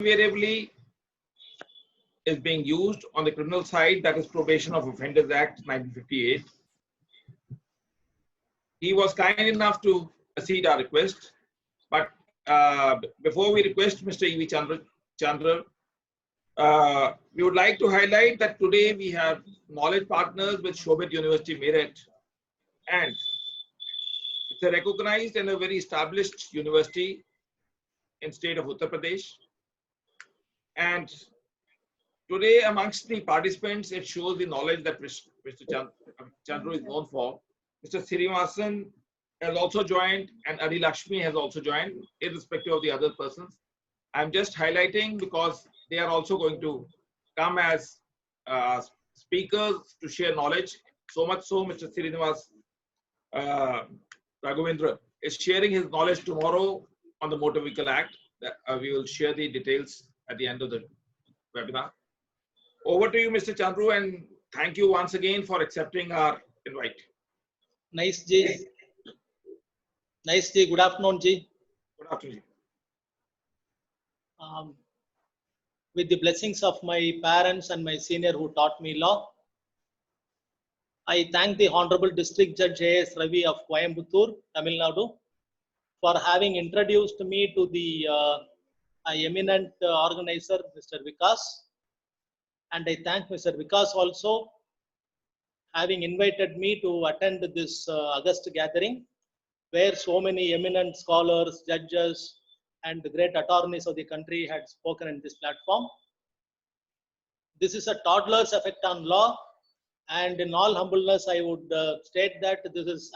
invariably is being used on the criminal side, that is Probation of Offenders Act 1958. He was kind enough to accede our request, but before we request Mr. E.V. Chandra, we would like to highlight that today we have knowledge partners with Shobit University Meerut, and it's a recognized and a very established university in state of Uttar Pradesh. And today amongst the participants, it shows the knowledge that Mr. Chandru is known for. Mr. Srinivasan has also joined, and Adi Lakshmi has also joined, irrespective of the other persons. I'm just highlighting because they are also going to come as speakers to share knowledge. So much so, Mr. Srinivas Raghavendra is sharing his knowledge tomorrow on the Motor Vehicle Act. We will share the details at the end of the webinar. Over to you, Mr. Chandru, and thank you once again for accepting our invite. Nice, Ji. Nice, Ji. Good afternoon, Ji. Good afternoon. With the blessings of my parents and my senior who taught me law, I thank the Honorable District Judge A.S. Ravi of Coimbatore, Tamil Nadu, for having introduced me to the eminent organizer, Mr. Vikas. And I thank Mr. Vikas also having invited me to attend this August gathering, where so many eminent scholars, judges, and the great attorneys of the country had spoken in this platform. This is a toddler's effect on law, and in all humbleness, I would state that this is,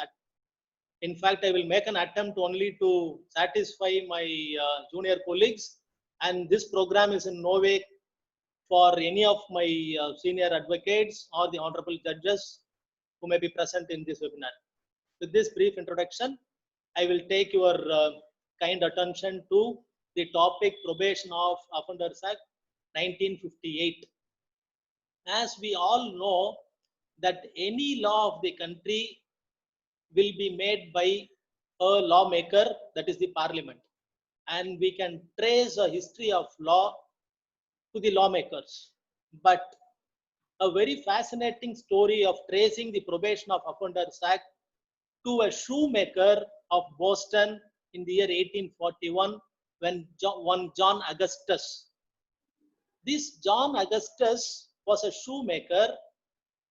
in fact, I will make an attempt only to satisfy my junior colleagues, and this program is in no way for any of my senior advocates or the honorable judges who may be present in this webinar. With this brief introduction, I will take your kind attention to the topic Probation of Offenders Act 1958. As we all know that any law of the country will be made by a lawmaker, that is the parliament. And we can trace a history of law to the lawmakers. But a very fascinating story of tracing the Probation of Offenders Act to a shoemaker of Boston in the year 1841 when one John Augustus. This John Augustus was a shoemaker,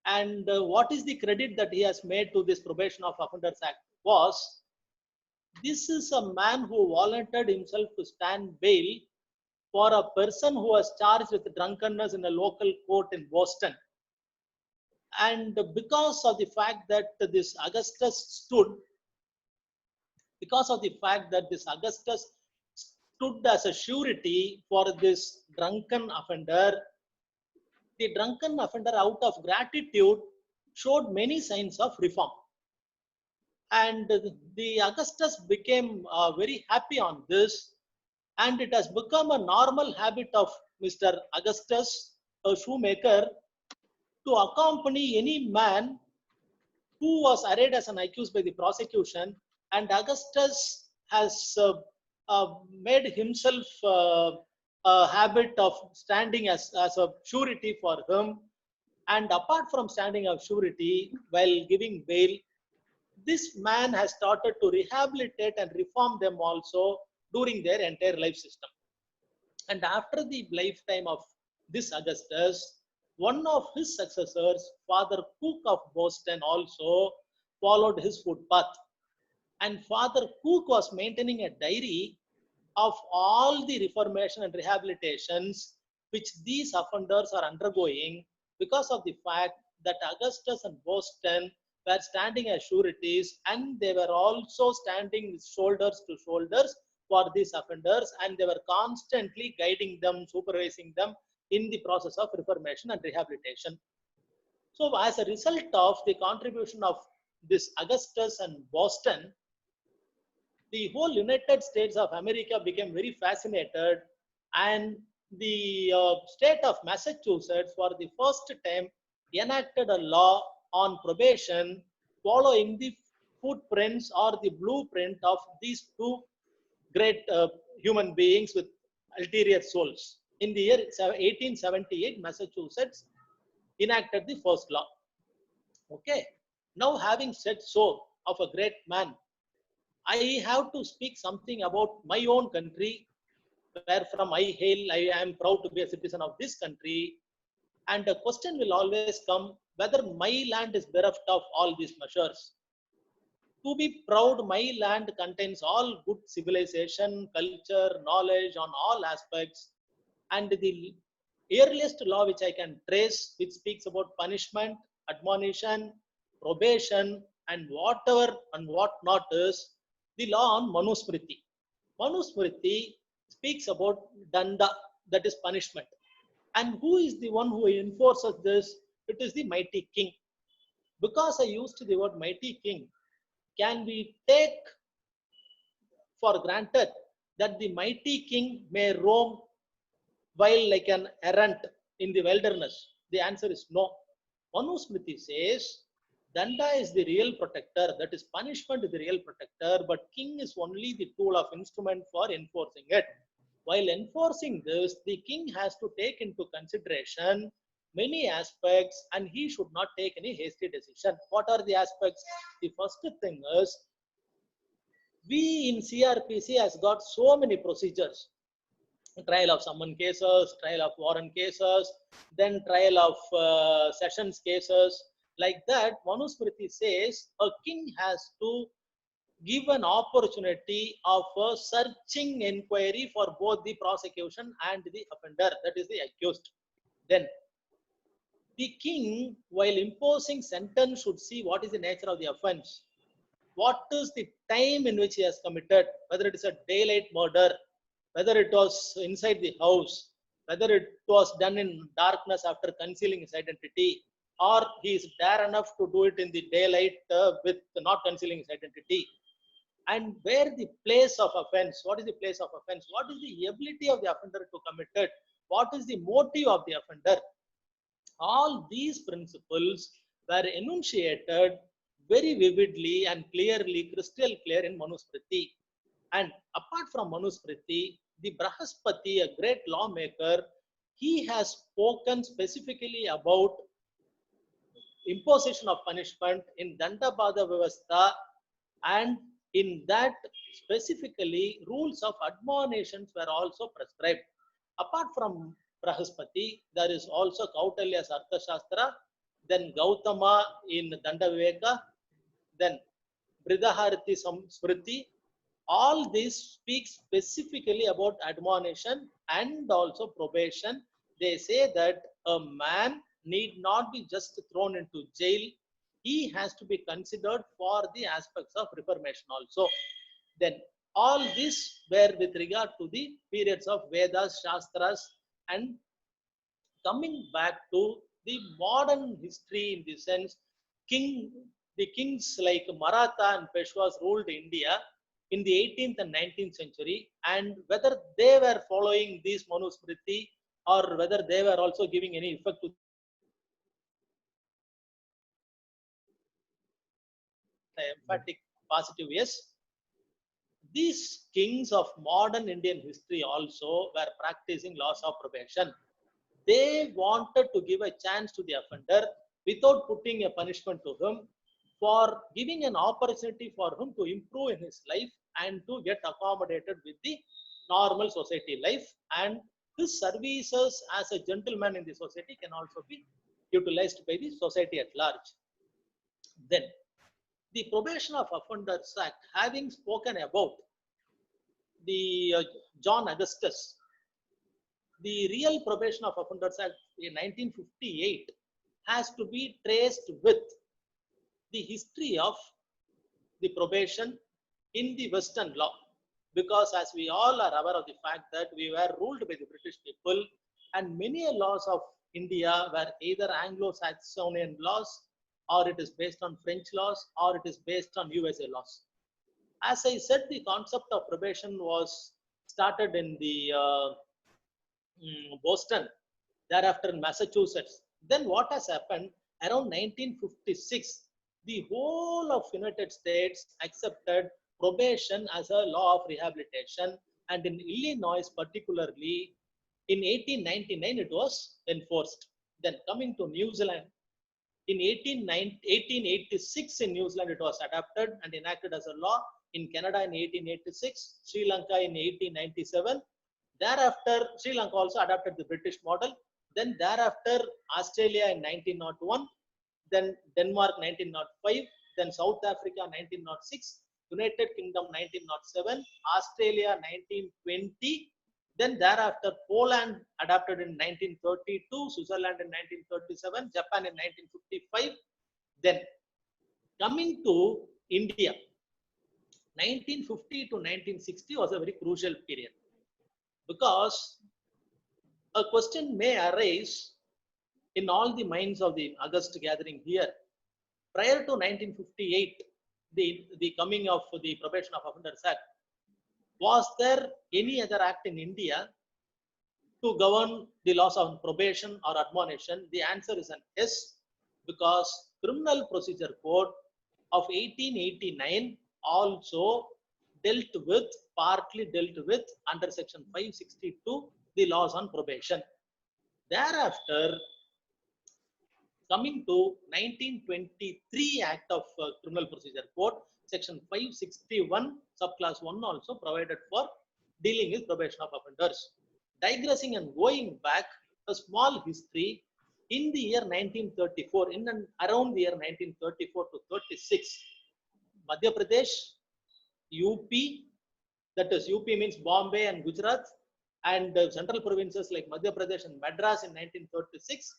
and what is the credit that he has made to this Probation of Offenders Act was, this is a man who volunteered himself to stand bail for a person who was charged with drunkenness in a local court in Boston. And because of the fact that this Augustus stood as a surety for this drunken offender, the drunken offender, out of gratitude, showed many signs of reform. And the Augustus became very happy on this, and it has become a normal habit of Mr. Augustus, a shoemaker, to accompany any man who was arraigned as an accused by the prosecution, and Augustus has made himself a habit of standing as a surety for him. And apart from standing as surety while giving bail, this man has started to rehabilitate and reform them also during their entire life system. And after the lifetime of this Augustus, one of his successors, Father Cook of Boston, also followed his footpath. And Father Cook was maintaining a diary of all the reformation and rehabilitations which these offenders are undergoing, because of the fact that Augustus and Boston were standing as sureties, and they were also standing shoulders to shoulders for these offenders, and they were constantly guiding them, supervising them in the process of reformation and rehabilitation. So as a result of the contribution of this Augustus and Boston, the whole United States of America became very fascinated, and the state of Massachusetts for the first time enacted a law on probation following the footprints or the blueprint of these two great human beings with ulterior souls. In the year 1878, Massachusetts enacted the first law. Okay. Now, having said so of a great man, I have to speak something about my own country, where from I hail. I am proud to be a citizen of this country. And the question will always come whether my land is bereft of all these measures. To be proud, my land contains all good civilization, culture, knowledge on all aspects. And the earliest law which I can trace, which speaks about punishment, admonition, probation, and whatever and what not, is the law on Manusmriti. Manusmriti speaks about danda, that is punishment. And who is the one who enforces this? It is the mighty king. Because I used the word mighty king, can we take for granted that the mighty king may roam while like an errant in the wilderness? The answer is no. Manusmriti says Danda is the real protector, that is, punishment is the real protector, but king is only the tool of instrument for enforcing it. While enforcing this, the king has to take into consideration many aspects and he should not take any hasty decision. What are the aspects? The first thing is, we in CRPC has got so many procedures. Trial of summon cases, trial of warrant cases, then trial of sessions cases. Like that, Manusmriti says a king has to give an opportunity of a searching inquiry for both the prosecution and the offender, that is the accused. Then the king, while imposing sentence, should see what is the nature of the offense, what is the time in which he has committed, whether it is a daylight murder, whether it was inside the house, whether it was done in darkness after concealing his identity, or he is dare enough to do it in the daylight with not concealing his identity. And where the place of offense, what is the place of offense, what is the ability of the offender to commit it, what is the motive of the offender. All these principles were enunciated very vividly and clearly, crystal clear in Manusmriti. And apart from Manusmriti, the Brahaspati, a great lawmaker, he has spoken specifically about imposition of punishment in Dandabada Vyavastha, and in that specifically rules of admonitions were also prescribed. Apart from Brahaspati, there is also Kautalya's Arthashastra, then Gautama in Dandaviveka, then Brihadaranyaka Smriti. All this speaks specifically about admonition and also probation. They say that a man need not be just thrown into jail. He has to be considered for the aspects of reformation also. Then all this were with regard to the periods of Vedas, Shastras, and coming back to the modern history in the sense, the kings like Maratha and Peshwas ruled India in the 18th and 19th century, and whether they were following these Manusmriti or whether they were also giving any effect to emphatic positive yes. These kings of modern Indian history also were practicing laws of probation. They wanted to give a chance to the offender without putting a punishment to him, for giving an opportunity for him to improve in his life and to get accommodated with the normal society life, and his services as a gentleman in the society can also be utilized by the society at large. Then the Probation of Offenders Act, having spoken about the John Augustus, the real Probation of Offenders Act in 1958 has to be traced with the history of the probation in the Western law, because as we all are aware of the fact that we were ruled by the British people, and many laws of India were either Anglo-Saxonian laws, or it is based on French laws, or it is based on USA laws. As I said, the concept of probation was started in the Boston, thereafter in Massachusetts. Then what has happened? Around 1956, the whole of United States accepted probation as a law of rehabilitation, and in Illinois particularly, in 1899 it was enforced. Then coming to New Zealand, in 1886 in New Zealand it was adopted and enacted as a law. In Canada in 1886, Sri Lanka in 1897. Thereafter, Sri Lanka also adopted the British model. Then thereafter, Australia in 1901, then Denmark 1905, then South Africa 1906, United Kingdom 1907, Australia 1920, then thereafter Poland adopted in 1932, Switzerland in 1937, Japan in 1955. Then coming to India, 1950 to 1960 was a very crucial period because a question may arise in all the minds of the August gathering here. Prior to 1958, the coming of the Probation of Offenders Act, was there any other act in India to govern the laws of probation or admonition? The answer is an yes, because Criminal Procedure Code of 1889 also partly dealt with under section 562, the laws on probation. Thereafter, coming to 1923 Act of Criminal Procedure Code, section 561, subclass 1 also provided for dealing with probation of offenders. Digressing and going back, a small history, in the year 1934, in and around the year 1934 to 36, Madhya Pradesh, UP, that is UP means Bombay and Gujarat, and central provinces like Madhya Pradesh and Madras in 1936,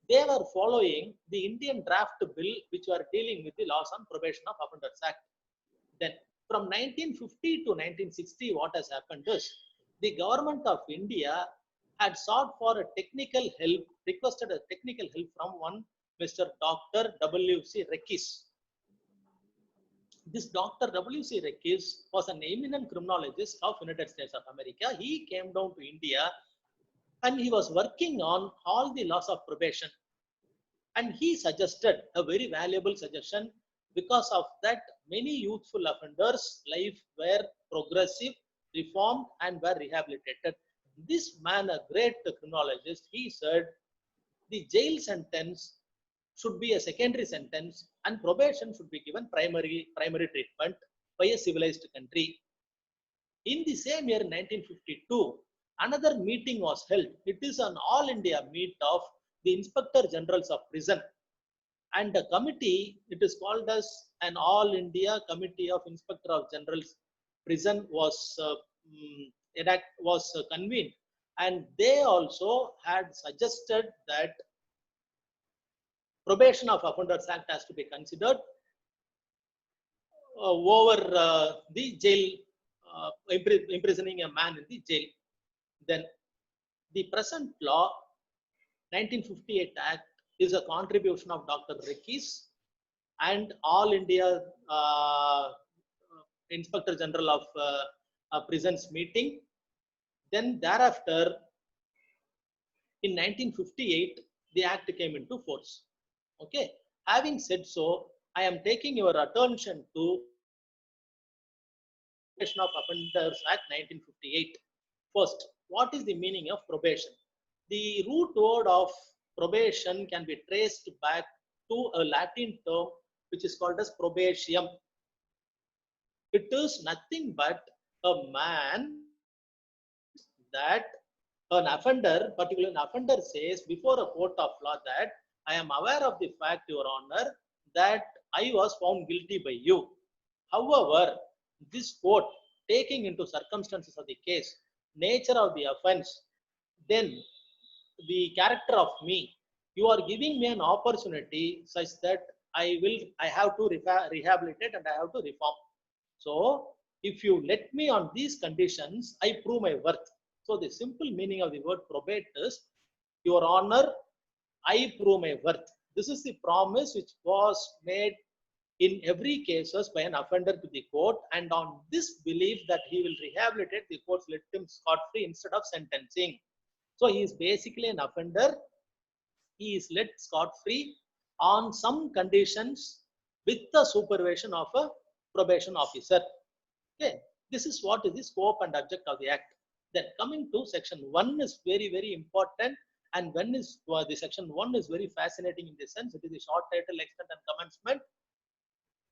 they were following the Indian draft bill which were dealing with the laws on Probation of Offenders Act. Then from 1950 to 1960, what has happened is the government of India had sought for a technical help, requested a technical help from one Mr. Dr. W.C. Rekis. This Dr. W.C. Rekis was an eminent criminologist of United States of America. He came down to India and he was working on all the laws of probation. And he suggested a very valuable suggestion. Because of that, many youthful offenders' life were progressive, reformed, and were rehabilitated. This man, a great criminologist, he said the jail sentence should be a secondary sentence and probation should be given primary treatment by a civilized country. In the same year, 1952, another meeting was held. It is an all India meet of the Inspector Generals of Prison. And the committee, it is called as an All India Committee of Inspector of Generals Prison was convened. And they also had suggested that Probation of Offenders Act has to be considered over the jail, imprisoning a man in the jail. Then the present law, 1958 Act, is a contribution of Dr. Rekis and All India Inspector General of Prisons meeting. Then thereafter, in 1958, the Act came into force. Okay. Having said so, I am taking your attention to Probation of Offenders Act 1958. First, what is the meaning of probation? The root word of probation can be traced back to a Latin term which is called as probatium. It is nothing but a man that an offender, particularly an offender, says before a court of law that I am aware of the fact, Your Honor, that I was found guilty by you. However, this court, taking into circumstances of the case, nature of the offense, then the character of me, you are giving me an opportunity such that I have to rehabilitate and I have to reform. So if you let me on these conditions, I prove my worth. So the simple meaning of the word probate is, Your Honor, I prove my worth. This is the promise which was made in every cases by an offender to the court, and on this belief that he will rehabilitate, the courts let him scot-free instead of sentencing. So he is basically an offender. He is let scot-free on some conditions with the supervision of a probation officer. Okay. This is what is the scope and object of the act. Then coming to section 1 is very, very important. And when is the section 1 is very fascinating in the sense it is the short title, extent and commencement.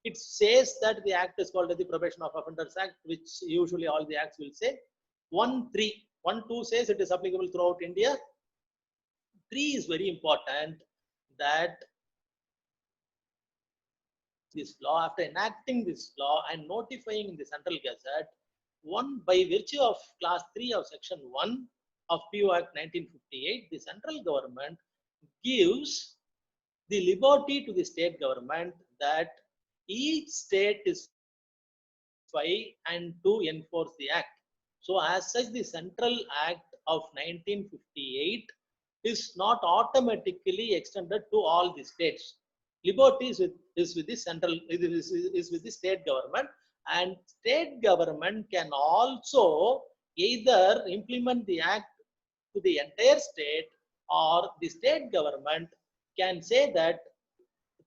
It says that the act is called as the Probation of Offenders Act, which usually all the acts will say. 1(3). 1(2) says it is applicable throughout India. 3 is very important, that this law, after enacting this law and notifying in the Central Gazette, by virtue of class 3 of section 1 of PO Act 1958, the central government gives the liberty to the state government that each state is free and to enforce the act. So as such, the Central Act of 1958 is not automatically extended to all the states. Liberty is with the central, is with the state government, and state government can also either implement the act to the entire state, or the state government can say that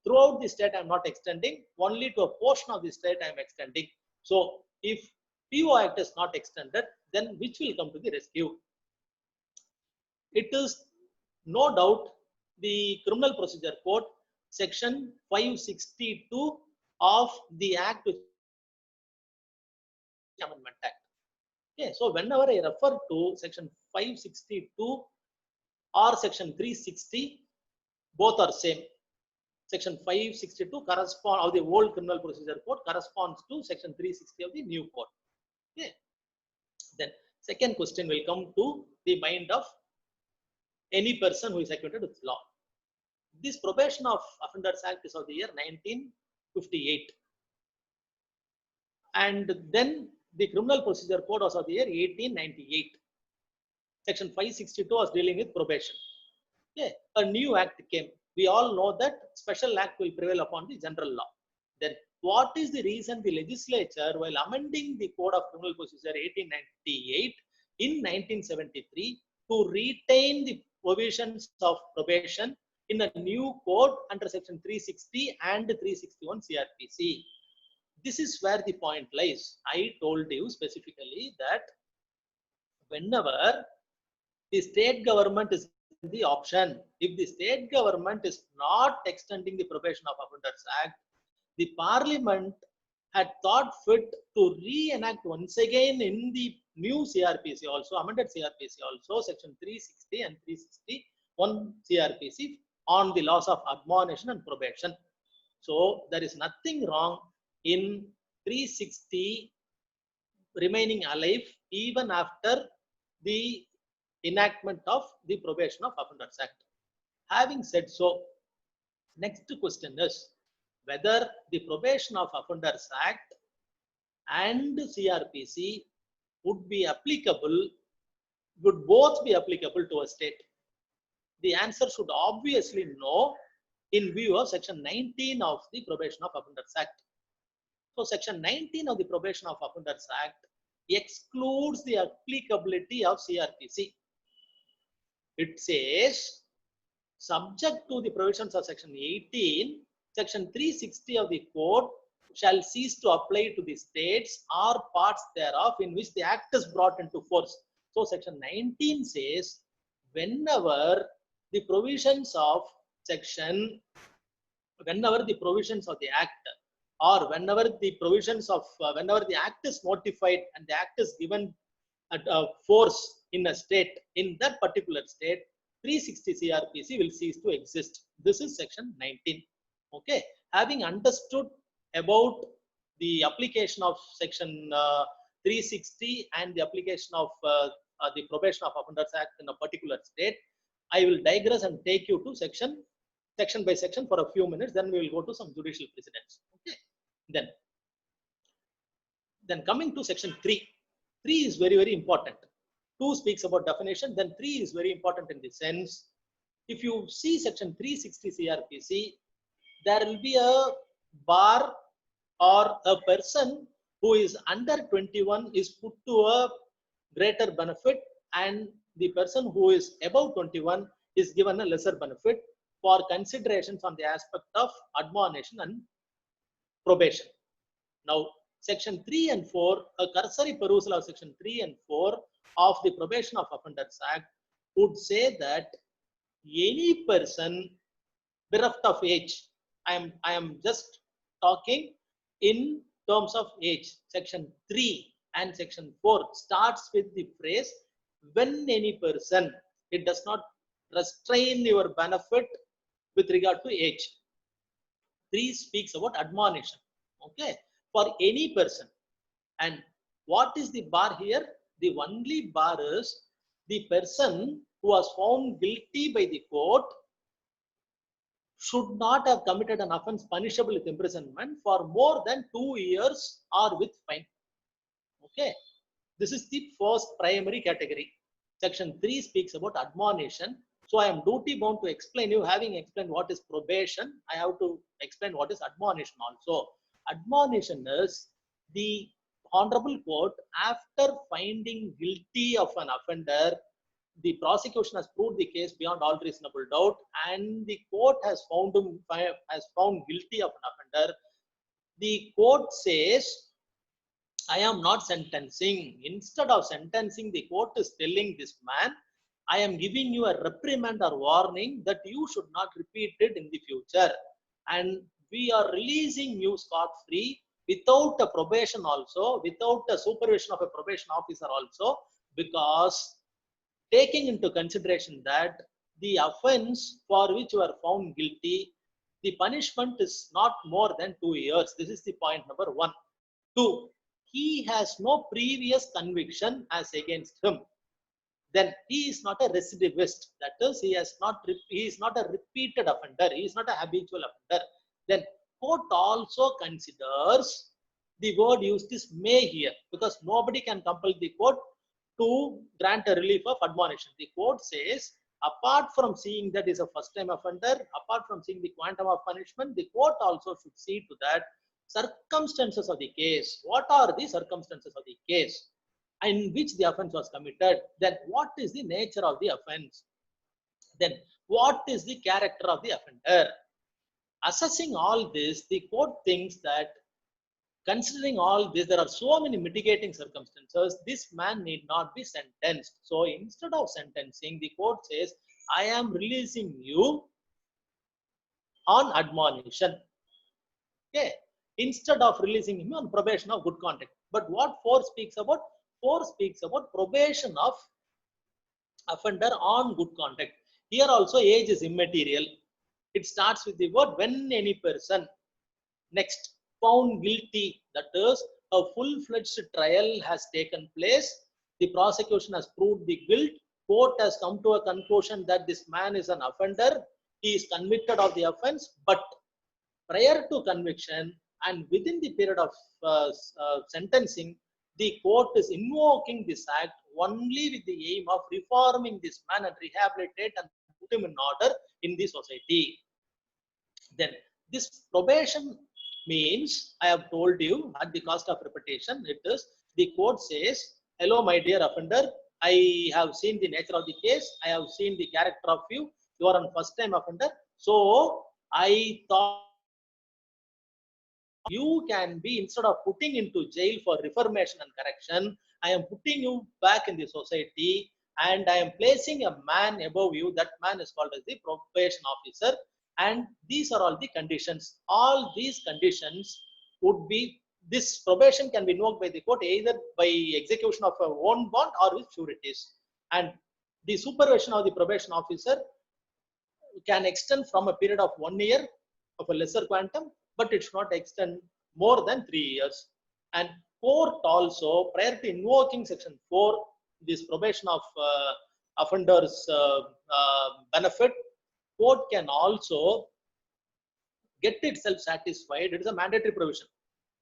throughout the state I am not extending, only to a portion of the state I am extending. So if PO Act is not extended, then which will come to the rescue? It is no doubt the Criminal Procedure Code section 562 of the Act, Amendment Act. Okay, so whenever I refer to section 562 or section 360, both are same. Section 562 correspond of the old Criminal Procedure Code corresponds to section 360 of the new code. Okay. Then second question will come to the mind of any person who is acquainted with law. This Probation of Offenders Act is of the year 1958, and then the Criminal Procedure Code was of the year 1898. Section 562 was dealing with probation. Okay. A new act came. We all know that special act will prevail upon the general law. Then what is the reason the legislature, while amending the Code of Criminal Procedure 1898 in 1973, to retain the provisions of probation in a new code under section 360 and 361 CRPC? This is where the point lies. I told you specifically that whenever the state government is the option, if the state government is not extending the Probation of Offenders Act, the Parliament had thought fit to reenact once again in the new CRPC also, amended CRPC also, section 360 and 361 CRPC on the laws of admonition and probation. So there is nothing wrong in 360 remaining alive even after the enactment of the Probation of Offenders Act. Having said so, next question is whether the Probation of Offenders Act and CRPC would be applicable, would both be applicable to a state. The answer should obviously no, in view of section 19 of the Probation of Offenders Act. So section 19 of the Probation of Offenders Act excludes the applicability of CRPC. It says, subject to the provisions of section 18, section 360 of the code shall cease to apply to the states or parts thereof in which the act is brought into force. So section 19 says, whenever the provisions of section, whenever the provisions of the act, or whenever the provisions of, whenever the act is notified and the act is given force in a state, in that particular state, 360 CRPC will cease to exist. This is section 19. Okay. Having understood about the application of section 360 and the application of the Probation of Offenders Act in a particular state, I will digress and take you to section by section for a few minutes. Then we will go to some judicial precedents. Okay. Then coming to section 3. 3 is very, very important. 2 speaks about definition, then 3 is very important in the sense, if you see section 360 CRPC, there will be a bar or a person who is under 21 is put to a greater benefit, and the person who is above 21 is given a lesser benefit for considerations on the aspect of admonition and probation. Now, Section 3 and 4, a cursory perusal of Section 3 and 4 of the Probation of Offenders Act would say that any person bereft of age, I am just talking in terms of age. Section 3 and Section 4 starts with the phrase when any person. It does not restrain your benefit with regard to age. 3 speaks about admonition, okay, for any person. And what is the bar here? The only bar is the person who was found guilty by the court should not have committed an offense punishable with imprisonment for more than 2 years or with fine. Okay, this is the first primary category. Section 3 speaks about admonition. So I am duty bound to explain you, having explained what is probation, I have to explain what is admonition also. Admonition is the honorable court, after finding guilty of an offender, the prosecution has proved the case beyond all reasonable doubt, and the court has found guilty of an offender. The court says, I am not sentencing. Instead of sentencing, the court is telling this man, I am giving you a reprimand or warning that you should not repeat it in the future. And we are releasing you scot-free without a probation also, without a supervision of a probation officer also, because taking into consideration that the offense for which you are found guilty, the punishment is not more than 2 years. This is the point number 1. 2, he has no previous conviction as against him. Then he is not a recidivist. That is, he is not a repeated offender. He is not a habitual offender. Then court also considers, the word used is may here, because nobody can compel the court to grant a relief of admonition. The court says, apart from seeing that is a first time offender, apart from seeing the quantum of punishment, the court also should see to that circumstances of the case. What are the circumstances of the case in which the offense was committed? Then what is the nature of the offense? Then what is the character of the offender? Assessing all this, the court thinks that considering all this, there are so many mitigating circumstances, this man need not be sentenced. So instead of sentencing, the court says, I am releasing you on admonition. Okay. Instead of releasing him on probation of good conduct. But what 4 speaks about? 4 speaks about probation of offender on good conduct. Here also age is immaterial. It starts with the word when any person. Next, found guilty. That is, a full-fledged trial has taken place. The prosecution has proved the guilt. Court has come to a conclusion that this man is an offender. He is convicted of the offense. But prior to conviction and within the period of sentencing, the court is invoking this act only with the aim of reforming this man and rehabilitate and put him in order in the society. Then this probation means, I have told you at the cost of repetition, it is the court says, hello my dear offender, I have seen the nature of the case, I have seen the character of you are a first time offender, so I thought you can be, instead of putting into jail for reformation and correction, I am putting you back in the society and I am placing a man above you. That man is called as the probation officer, and these are all the conditions. All these conditions would be, this probation can be invoked by the court either by execution of a own bond or with sureties, and the supervision of the probation officer can extend from a period of 1 year of a lesser quantum, but it should not extend more than 3 years. And court also, prior to invoking section 4, this probation of offenders benefit, court can also get itself satisfied. It is a mandatory provision.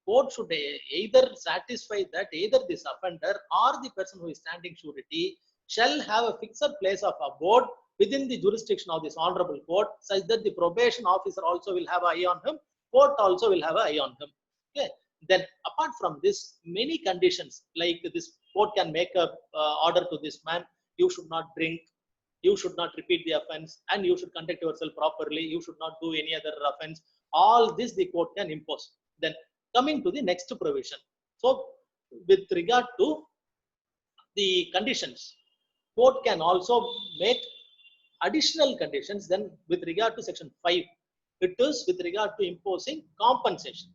Court should either satisfy that either this offender or the person who is standing surety shall have a fixed place of abode within the jurisdiction of this honorable court, such that the probation officer also will have an eye on him, court also will have an eye on him. Okay. Then apart from this, many conditions, like this court can make a order to this man, you should not drink, you should not repeat the offense, and you should conduct yourself properly, you should not do any other offense. All this the court can impose. Then coming to the next provision, So with regard to the conditions, court can also make additional conditions. Then with regard to section 5, it is with regard to imposing compensation.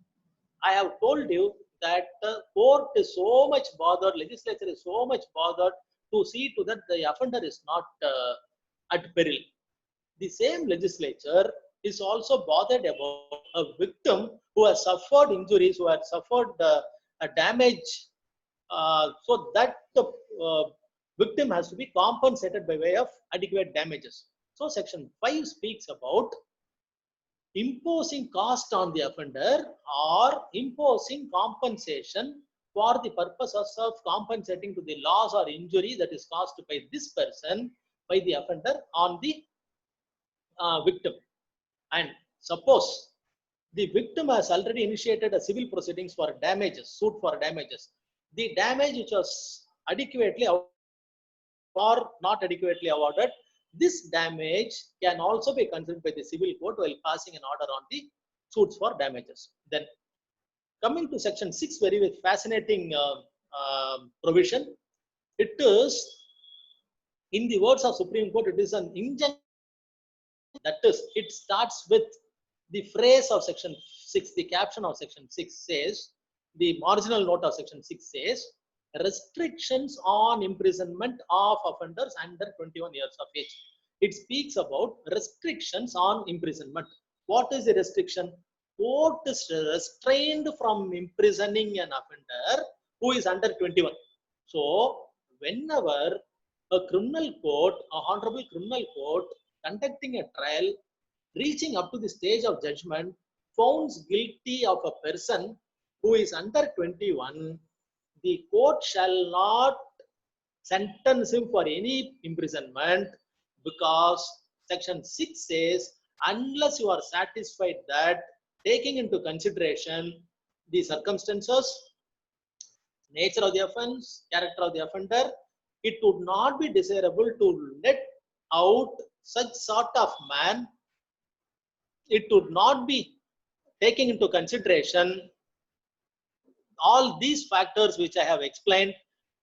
I have told you that the court is so much bothered, legislature is so much bothered to see to that the offender is not at peril. The same legislature is also bothered about a victim who has suffered injuries, who has suffered a damage, so that the victim has to be compensated by way of adequate damages. So section 5 speaks about imposing cost on the offender or imposing compensation for the purposes of compensating to the loss or injury that is caused by this person, by the offender, on the victim. And suppose the victim has already initiated a civil proceedings for damages, suit for damages. The damage which was adequately or not adequately awarded, this damage can also be considered by the civil court while passing an order on the suits for damages. Then coming to section 6, very fascinating provision. It is, in the words of Supreme Court, it is an injunction. That is, it starts with the phrase of section 6, the caption of section 6 says, the marginal note of section 6 says, restrictions on imprisonment of offenders under 21 years of age. It speaks about restrictions on imprisonment. What is the restriction? Court is restrained from imprisoning an offender who is under 21. So, whenever a criminal court, a honorable criminal court, conducting a trial, reaching up to the stage of judgment, founds guilty of a person who is under 21, the court shall not sentence him for any imprisonment, because section 6 says, unless you are satisfied that taking into consideration the circumstances, nature of the offense, character of the offender, it would not be desirable to let out such sort of man. It would not be taking into consideration all these factors which I have explained.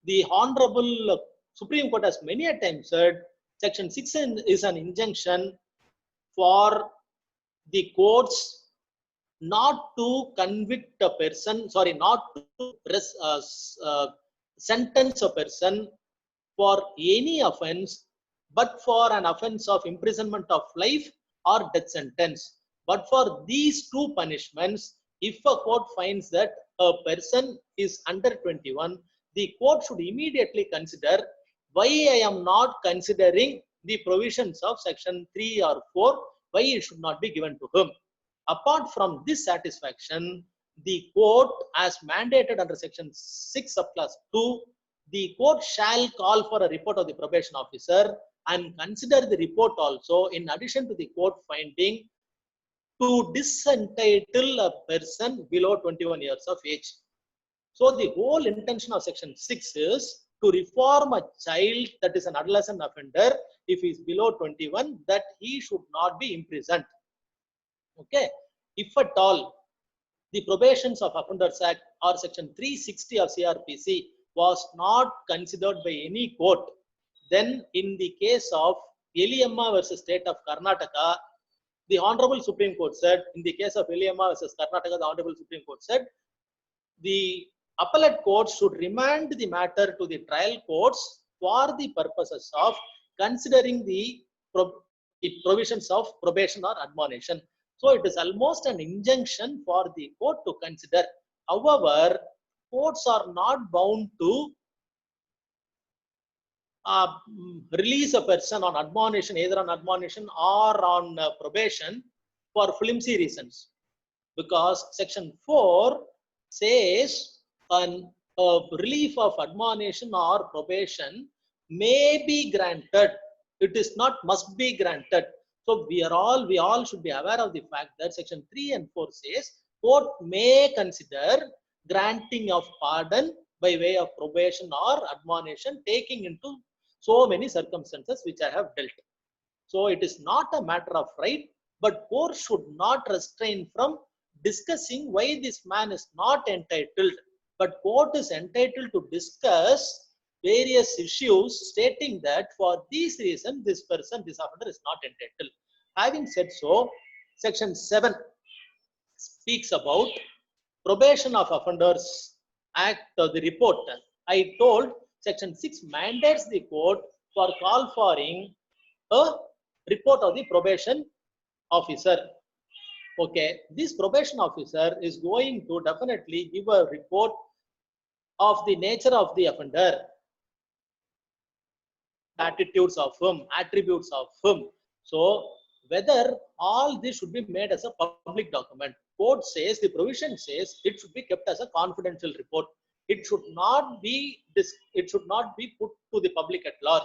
The Honorable Supreme Court has many a time said section 6 is an injunction for the courts not to convict a person, not to sentence a person for any offense, but for an offense of imprisonment of life or death sentence. But for these two punishments, if a court finds that a person is under 21, the court should immediately consider why I am not considering the provisions of section 3 or 4, why it should not be given to him. Apart from this satisfaction, the court, as mandated under section 6 subclass 2, the court shall call for a report of the probation officer and consider the report also, in addition to the court finding, to disentitle a person below 21 years of age. So the whole intention of section 6 is to reform a child that is an adolescent offender, if he is below 21, that he should not be imprisoned. Okay, if at all the Probations of Offenders Act or section 360 of CRPC was not considered by any court, then in the case of Eliamma versus State of Karnataka, the Honorable Supreme Court said, in the case of Eliamma versus Karnataka, the Honorable Supreme Court said, the appellate courts should remand the matter to the trial courts for the purposes of considering the provisions of probation or admonition. So it is almost an injunction for the court to consider. However, courts are not bound to release a person on admonition, either on admonition or on probation, for flimsy reasons, because section 4 says a relief of admonition or probation may be granted. It is not must be granted. So we all should be aware of the fact that section 3 and 4 says court may consider granting of pardon by way of probation or admonition, taking into so many circumstances which I have dealt. So it is not a matter of right, but court should not restrain from discussing why this man is not entitled but court is entitled to discuss various issues stating that for these reasons, this person, this offender is not entitled. Having said so, section 7 speaks about probation of offenders act of the report. I told section 6 mandates the court for call for a report of the probation officer. Okay, this probation officer is going to definitely give a report of the nature of the offender, attitudes of him, attributes of him. So whether all this should be made as a public document. Court says, the provision says it should be kept as a confidential report. It should not be put to the public at large.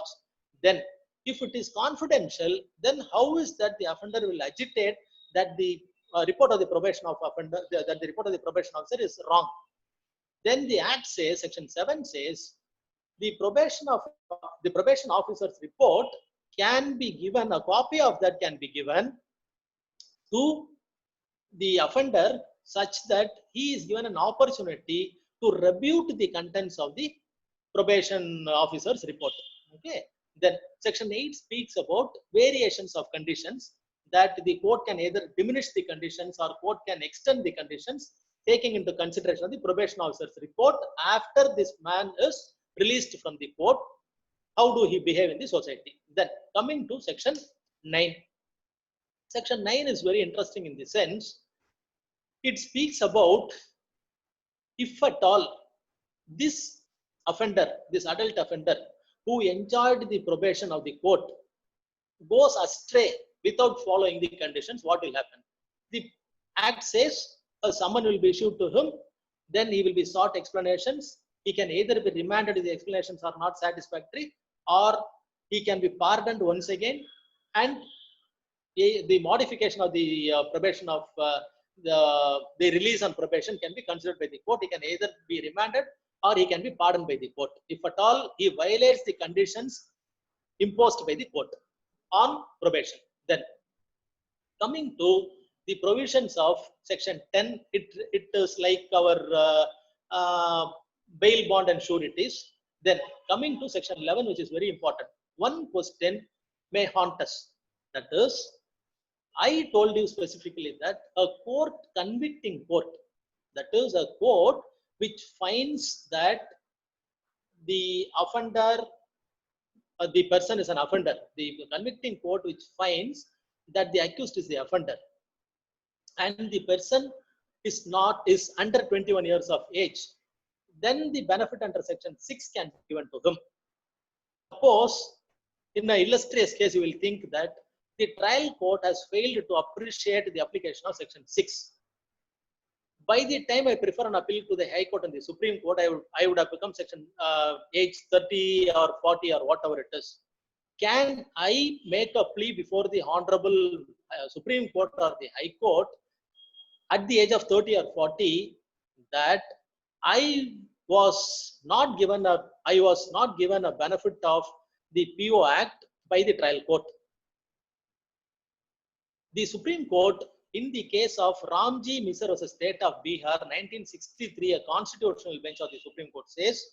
Then if it is confidential, then how is that the offender will agitate that the report of the probation of offender, that the report of the probation officer is wrong? Then the act says, section 7 says, the probation officer's report can be given, a copy of that can be given to the offender such that he is given an opportunity to rebut the contents of the probation officer's report. Okay. Then section 8 speaks about variations of conditions, that the court can either diminish the conditions or court can extend the conditions, taking into consideration of the probation officer's report after this man is released from the court. How do he behave in the society? Then coming to section 9. Section 9 is very interesting in the sense, it speaks about if at all this offender, this adult offender who enjoyed the probation of the court goes astray without following the conditions, what will happen? The act says a summon will be issued to him, then he will be sought explanations. He can either be remanded if the explanations are not satisfactory, or he can be pardoned once again, and the modification of the probation of the release on probation can be considered by the court. He can either be remanded or he can be pardoned by the court if at all he violates the conditions imposed by the court on probation. Then coming to the provisions of section 10, it is like our bail, bond and sureties. Then coming to section 11, which is very important, one question may haunt us. That is, I told you specifically that a court, convicting court, that is a court which finds that the offender, the person is an offender, the convicting court which finds that the accused is the offender and the person is under 21 years of age, then the benefit under section 6 can be given to him. Suppose in an illustrious case, you will think that the trial court has failed to appreciate the application of section 6. By the time I prefer an appeal to the High Court and the Supreme Court, I would have become section age 30 or 40 or whatever it is. Can I make a plea before the Honorable Supreme Court or the High Court at the age of 30 or 40 that I was not given a benefit of the PO Act by the trial court? The Supreme Court, in the case of Ramji Misra versus State of Bihar, 1963, a constitutional bench of the Supreme Court says,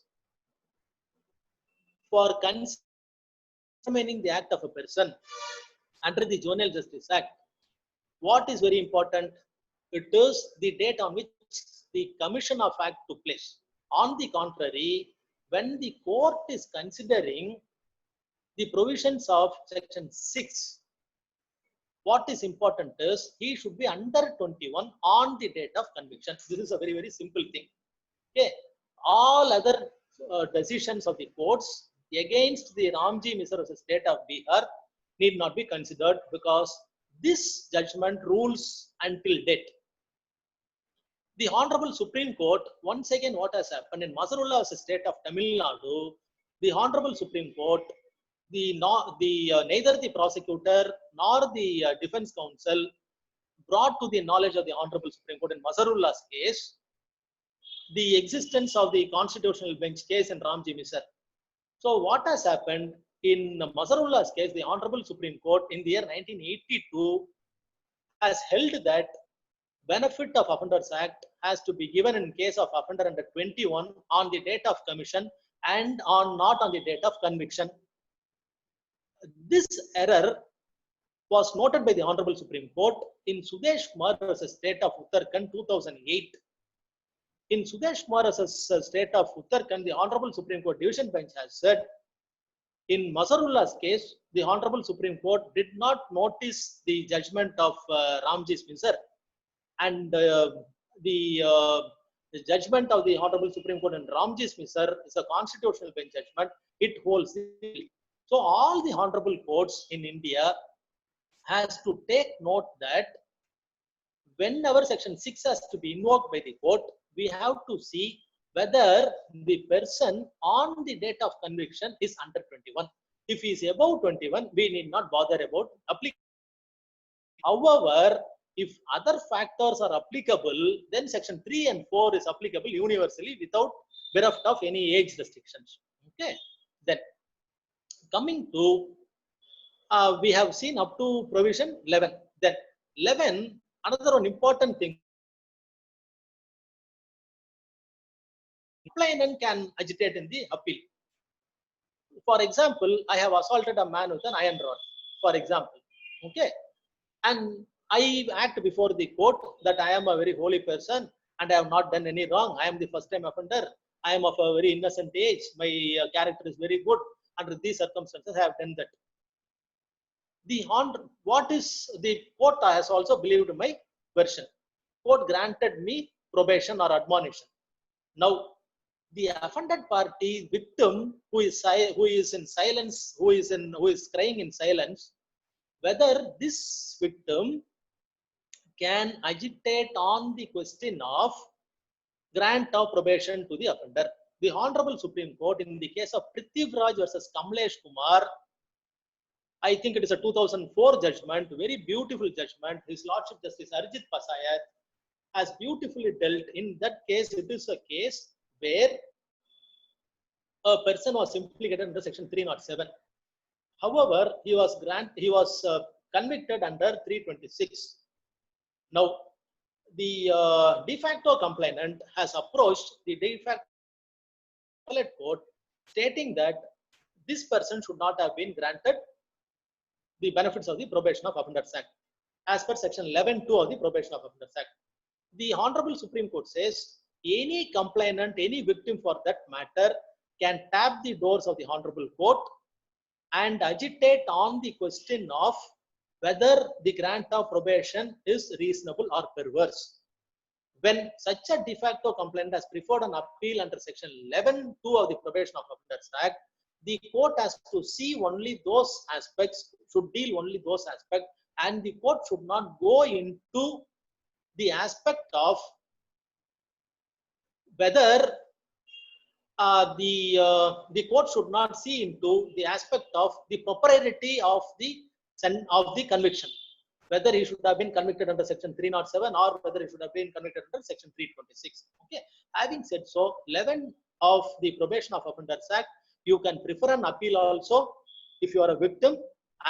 for examining the act of a person under the Juvenile Justice Act, what is very important? It is the date on which the commission of act took place. On the contrary, when the court is considering the provisions of section 6, what is important is he should be under 21 on the date of conviction. This is a very, very simple thing. Okay. All other decisions of the courts against the Ramji Misra versus State of Bihar need not be considered because this judgment rules until date. The Honorable Supreme Court, once again, what has happened in Mazarullah versus State of Tamil Nadu, the Honorable Supreme Court, neither the prosecutor nor the defense counsel brought to the knowledge of the Honorable Supreme Court in Mazarullah's case the existence of the constitutional bench case in Ramji Misra. So what has happened in Mazarullah's case, the Honorable Supreme Court in the year 1982 has held that benefit of Offenders Act has to be given in case of offender under 21 on the date of commission and not on the date of conviction. This error was noted by the Honorable Supreme Court in Sudesh Kumar versus State of Uttarakhand 2008. In Sudesh Kumar versus State of Uttarakhand, the Honorable Supreme Court Division Bench has said, in Mazarullah's case, the Honorable Supreme Court did not notice the judgment of Ramji Smisser, and the judgment of the Honorable Supreme Court in Ramji Smisser is a constitutional bench judgment. It holds the. So all the honorable courts in India has to take note that whenever section 6 has to be invoked by the court, we have to see whether the person on the date of conviction is under 21. If he is above 21, we need not bother about application. However, if other factors are applicable, then section 3 and 4 is applicable universally without bereft of any age restrictions. Okay. Then coming to, we have seen up to provision 11. Then 11, another one important thing. Complainant can agitate in the appeal. For example, I have assaulted a man with an iron rod, for example. Okay. And I act before the court that I am a very holy person and I have not done any wrong. I am the first time offender. I am of a very innocent age. My character is very good. Under these circumstances, I have done that. What is the court has also believed my version. Court granted me probation or admonition. Now, the offended party victim who is in silence, who is crying in silence, whether this victim can agitate on the question of grant of probation to the offender. The Honorable Supreme Court in the case of Prithviraj versus Kamlesh Kumar, I think it is a 2004 judgment, very beautiful judgment. His Lordship Justice Arjit Pasayat has beautifully dealt. In that case, it is a case where a person was implicated under section 307. However, he was convicted under 326. Now, the de facto complainant has approached the de facto appellate court stating that this person should not have been granted the benefits of the Probation of Offenders Act as per section 11(2) of the Probation of Offenders Act. The Honorable Supreme Court says any complainant, any victim for that matter, can tap the doors of the Honorable Court and agitate on the question of whether the grant of probation is reasonable or perverse. When such a de facto complainant has preferred an appeal under section 11(2) of the Probation of Offenders Act, the court has to see only those aspects, should deal only those aspects, and the court should not go into the aspect of whether the court should not see into the aspect of the propriety of the conviction, whether he should have been convicted under section 307 or whether he should have been convicted under section 326. Okay. Having said so, 11 of the Probation of Offenders Act, you can prefer an appeal also if you are a victim,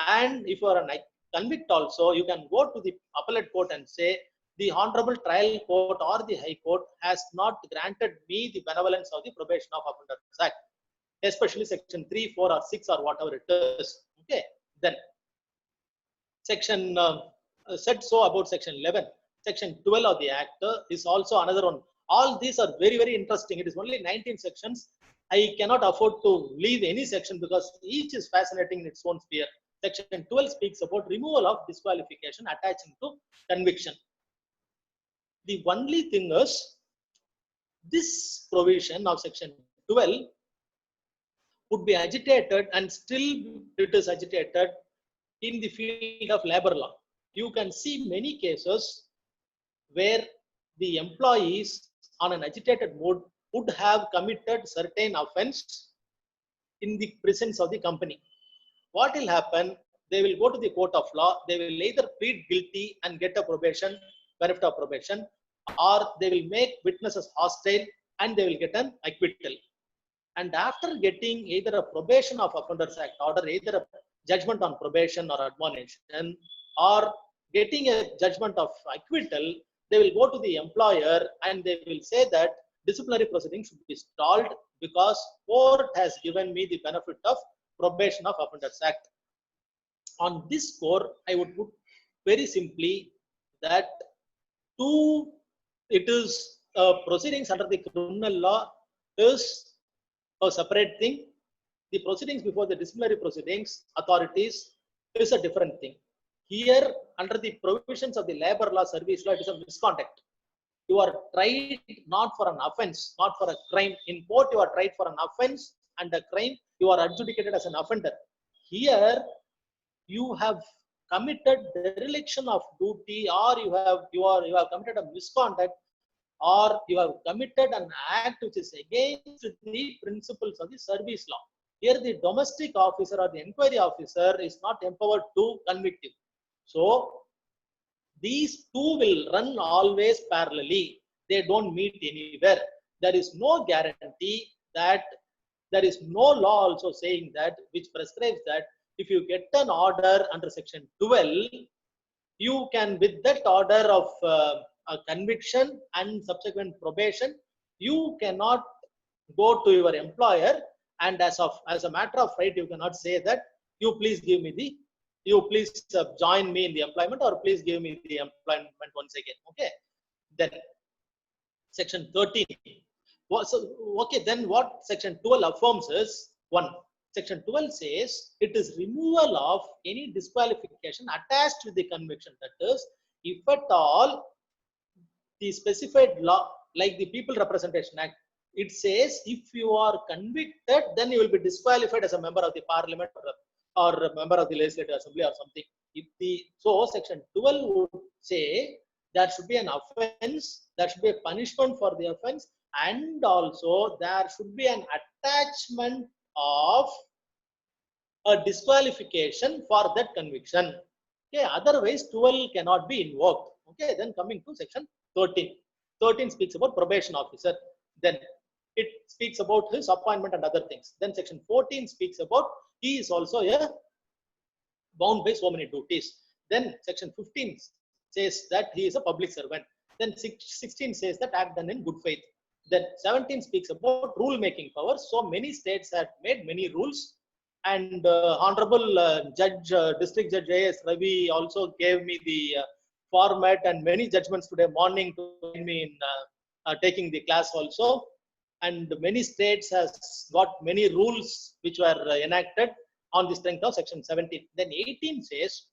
and if you are a convict also, you can go to the appellate court and say, the Honorable Trial Court or the High Court has not granted me the benevolence of the Probation of Offenders Act, especially section 3, 4 or 6 or whatever it is. Okay. Then section said so about section 11. Section 12 of the Act is also another one. All these are very, very interesting. It is only 19 sections. I cannot afford to leave any section because each is fascinating in its own sphere. Section 12 speaks about removal of disqualification attaching to conviction. The only thing is, this provision of section 12 would be agitated, and still it is agitated in the field of labor law. You can see many cases where the employees on an agitated mood would have committed certain offense in the presence of the company. What will happen? They will go to the court of law. They will either plead guilty and get a probation, benefit of probation, or they will make witnesses hostile and they will get an acquittal. And after getting either a Probation of Offenders Act order, either a judgment on probation or admonition, or getting a judgment of acquittal, they will go to the employer and they will say that disciplinary proceedings should be stalled because court has given me the benefit of Probation of Offenders Act. On this score, I would put very simply that it is proceedings under the criminal law is a separate thing. The proceedings before the disciplinary proceedings authorities is a different thing. Here, under the provisions of the labor law, service law, it is a misconduct. You are tried not for an offense, not for a crime. In court, you are tried for an offense and a crime. You are adjudicated as an offender. Here, you have committed dereliction of duty, or you have committed a misconduct, or you have committed an act which is against the principles of the service law. Here, the domestic officer or the inquiry officer is not empowered to convict you. So, these two will run always parallelly. They don't meet anywhere. There is no guarantee that there is no law also saying that, which prescribes that if you get an order under section 12, you can, with that order of a conviction and subsequent probation, you cannot go to your employer and as a matter of right, you cannot say that you please give me the, you please join me in the employment, or please give me the employment once again. Okay. Then section 13. So, okay, then what section 12 affirms is, one, section 12 says it is removal of any disqualification attached with the conviction. That is, if at all the specified law, like the People Representation Act, it says if you are convicted, then you will be disqualified as a member of the parliament or a member of the legislative assembly or something. So section 12 would say there should be an offense, there should be a punishment for the offense, and also there should be an attachment of a disqualification for that conviction. Okay, otherwise 12 cannot be invoked. Okay, then coming to section 13. 13 speaks about probation officer. Then it speaks about his appointment and other things. Then section 14 speaks about he is also bound by so many duties. Then section 15 says that he is a public servant. Then 16 says that act done in good faith. Then 17 speaks about rule making powers. So many states have made many rules, and Honorable District Judge J.S. Ravi also gave me the format and many judgments today morning to me in taking the class also. And many states has got many rules which were enacted on the strength of section 17. Then 18 says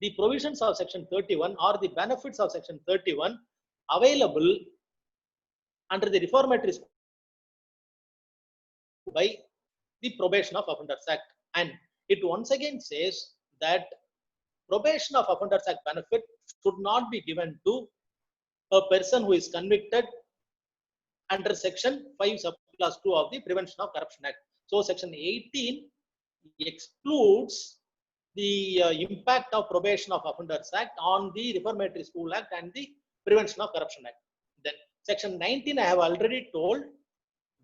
the provisions of section 31 or the benefits of section 31 available under the reformatory by the Probation of Offenders Act. And it once again says that Probation of Offenders Act benefit should not be given to a person who is convicted under section 5 subclass 2 of the Prevention of Corruption Act. So section 18 excludes the impact of Probation of Offenders Act on the Reformatory School Act and the Prevention of Corruption Act. Then section 19 I have already told,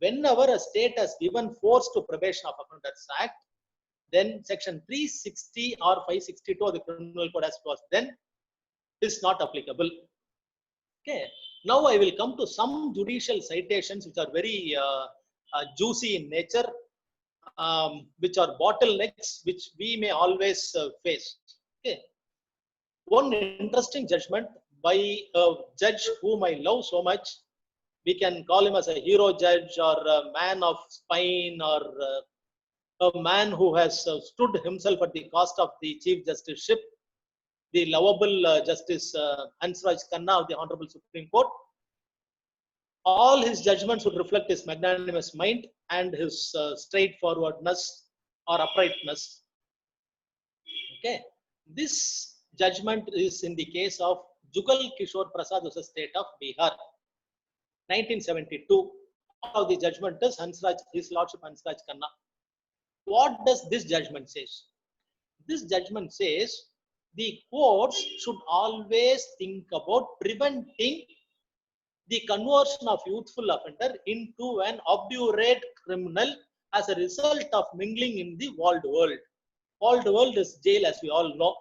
whenever a state has given force to Probation of Offenders Act, then section 360 or 562 of the Criminal Code as was then is not applicable. Okay. Now I will come to some judicial citations which are very juicy in nature, which are bottlenecks which we may always face. Okay. One interesting judgment by a judge whom I love so much. We can call him as a hero judge, or a man of spine, or a man who has stood himself at the cost of the Chief Justiceship, the lovable Justice Hansraj Khanna of the Honorable Supreme Court. All his judgments would reflect his magnanimous mind and his straightforwardness or uprightness. Okay, this judgment is in the case of Jugal Kishore Prasad versus State of Bihar, 1972. Of the judgment is His Lordship Hansraj Khanna. What does this judgment say? This judgment says the courts should always think about preventing the conversion of youthful offender into an obdurate criminal as a result of mingling in the walled world. Walled world is jail, as we all know.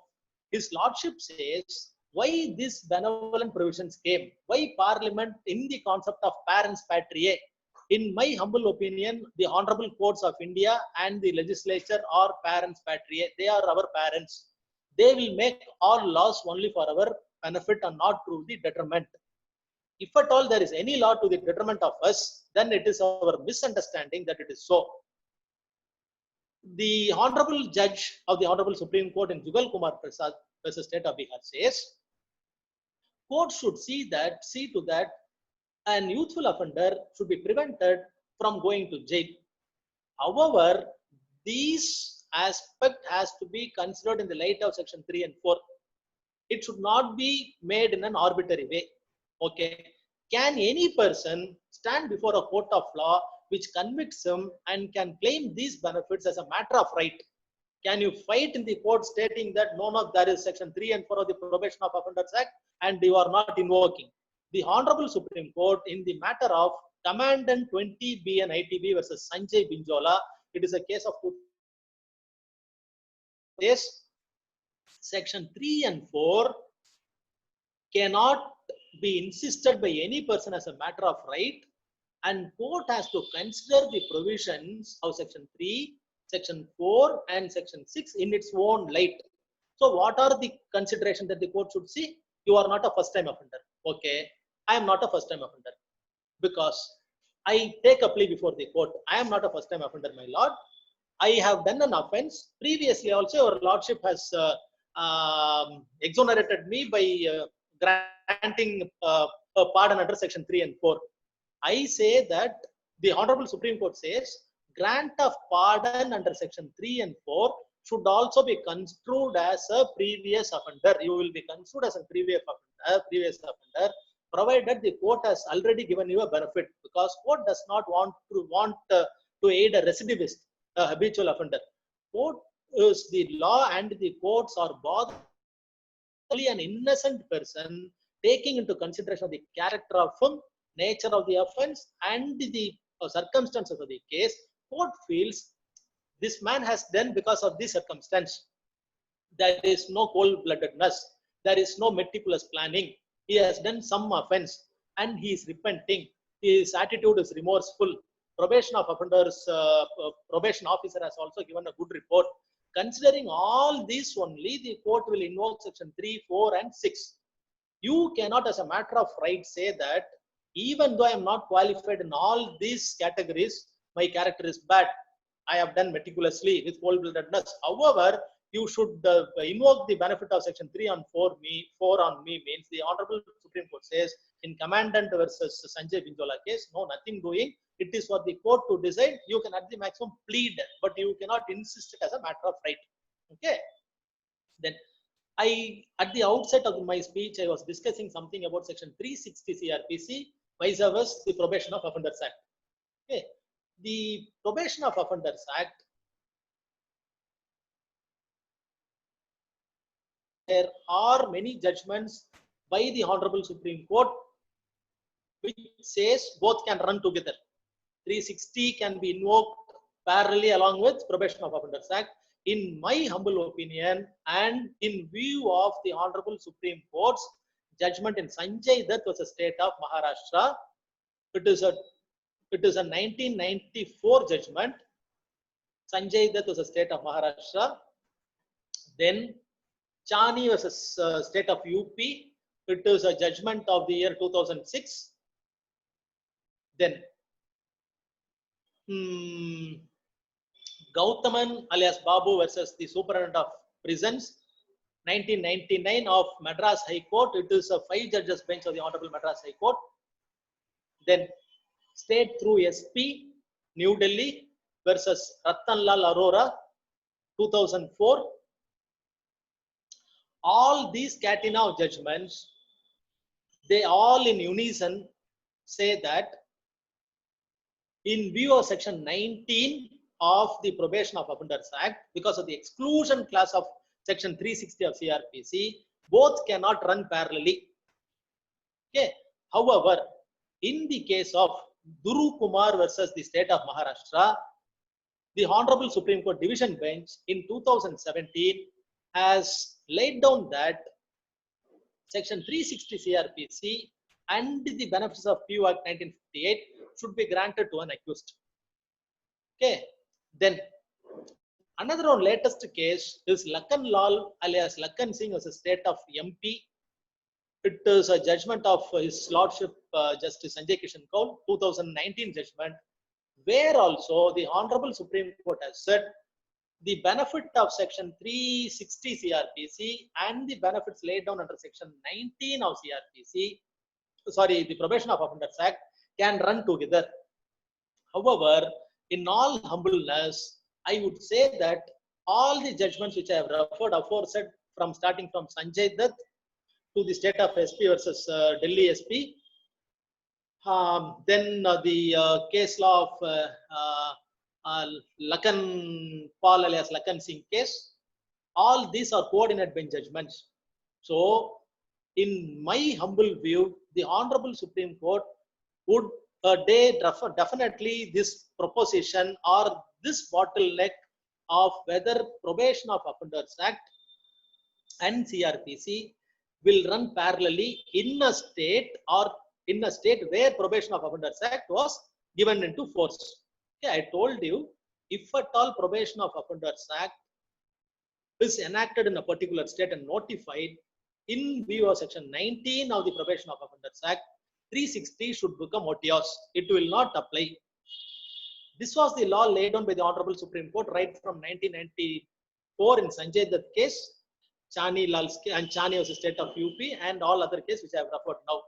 His Lordship says why this benevolent provisions came, why Parliament in the concept of parens patriae. In my humble opinion, the honorable courts of India and the legislature are parens patriae. They are our parents. They will make all laws only for our benefit and not to the detriment. If at all there is any law to the detriment of us, then it is our misunderstanding that it is so. The Honorable Judge of the Honorable Supreme Court in Jugal Kumar Prasad versus State of Bihar says, court should see to that an youthful offender should be prevented from going to jail. However, these aspect has to be considered in the light of section 3 and 4. It should not be made in an arbitrary way. Okay. Can any person stand before a court of law which convicts him and can claim these benefits as a matter of right? Can you fight in the court stating that no, there is section 3 and 4 of the Probation of Offenders Act and you are not invoking? The Honorable Supreme Court in the matter of Commandant 20B and ITB versus Sanjay Binjola, it is a case of section 3 and 4 cannot be insisted by any person as a matter of right, and court has to consider the provisions of section 3, section 4 and section 6 in its own light. So what are the considerations that the court should see? You are not a first time offender. Okay, I am not a first time offender because I take a plea before the court. I am not a first time offender, my lord. I have done an offense. Previously also your lordship has exonerated me by granting a pardon under section 3 and 4. I say that the Honorable Supreme Court says grant of pardon under section 3 and 4 should also be construed as a previous offender. You will be construed as a previous offender, provided the court has already given you a benefit, because court does not want to aid a recidivist, a habitual offender. Court is the law and the courts are bothered only an innocent person, taking into consideration the character of him, nature of the offense and the circumstances of the case. Court feels this man has done because of this circumstance. There is no cold-bloodedness. There is no meticulous planning. He has done some offense and he is repenting. His attitude is remorseful. Probation of offenders, probation officer has also given a good report. Considering all this only, the court will invoke section 3, 4 and 6. You cannot as a matter of right say that even though I am not qualified in all these categories, my character is bad. I have done meticulously with cold-bloodedness. However, you should invoke the benefit of section 3 and 4 on me means the Honorable Supreme Court says in Commandant versus Sanjay Binjola case, no, nothing doing. It is for the court to decide. You can at the maximum plead, but you cannot insist it as a matter of right. Okay. Then at the outset of my speech, I was discussing something about section 360 CRPC, vice versa the Probation of Offenders Act. Okay. The Probation of Offenders Act, there are many judgments by the Honorable Supreme Court which says both can run together. 360 can be invoked parallelly along with Probation of Offenders Act. In my humble opinion and in view of the Honorable Supreme Court's judgment in Sanjay Dutt versus State of Maharashtra, it is a 1994 judgment. Sanjay Dutt versus State of Maharashtra. Then Chani versus State of UP. It is a judgment of the year 2006. Then Gautaman alias Babu versus the Superintendent of Prisons, 1999 of Madras High Court. It is a 5 judges bench of the Honorable Madras High Court. Then State through SP, New Delhi versus Ratanlal Arora, 2004. All these Catina judgments, they all in unison say that in view of section 19 of the Probation of Offenders Act, because of the exclusion clause of section 360 of CRPC, both cannot run parallelly. Okay. However, in the case of Duru Kumar versus the State of Maharashtra, the Honorable Supreme Court Division Bench in 2017 has laid down that Section 360 CRPC and the benefits of PU Act 1958 should be granted to an accused. Okay, then another one latest case is Lakhan Lal alias Lakhan Singh as a state of MP. It is a judgment of His Lordship Justice Sanjay Kishan Kaul, 2019 judgment, where also the Honorable Supreme Court has said the benefit of Section 360 CRPC and the benefits laid down under Section 19 of CRPC, sorry, the Probation of Offenders Act, can run together. However, in all humbleness, I would say that all the judgments which I have referred aforesaid, from starting from Sanjay Dutt to the state of SP versus Delhi SP, then the case law of Lakhan Paul alias Lakhan Singh case, all these are coordinate bench judgments. So, in my humble view, the Honorable Supreme Court would definitely this proposition or this bottleneck of whether Probation of Offenders Act and CRPC will run parallelly in a state where Probation of Offenders Act was given into force. Okay, I told you, if at all Probation of Offenders Act is enacted in a particular state and notified in view of Section 19 of the Probation of Offenders Act, 360 should become odious. It will not apply. This was the law laid down by the Honorable Supreme Court right from 1994 in Sanjay Dutt case, Chani Lal's and Chani was the state of UP, and all other cases which I have referred now.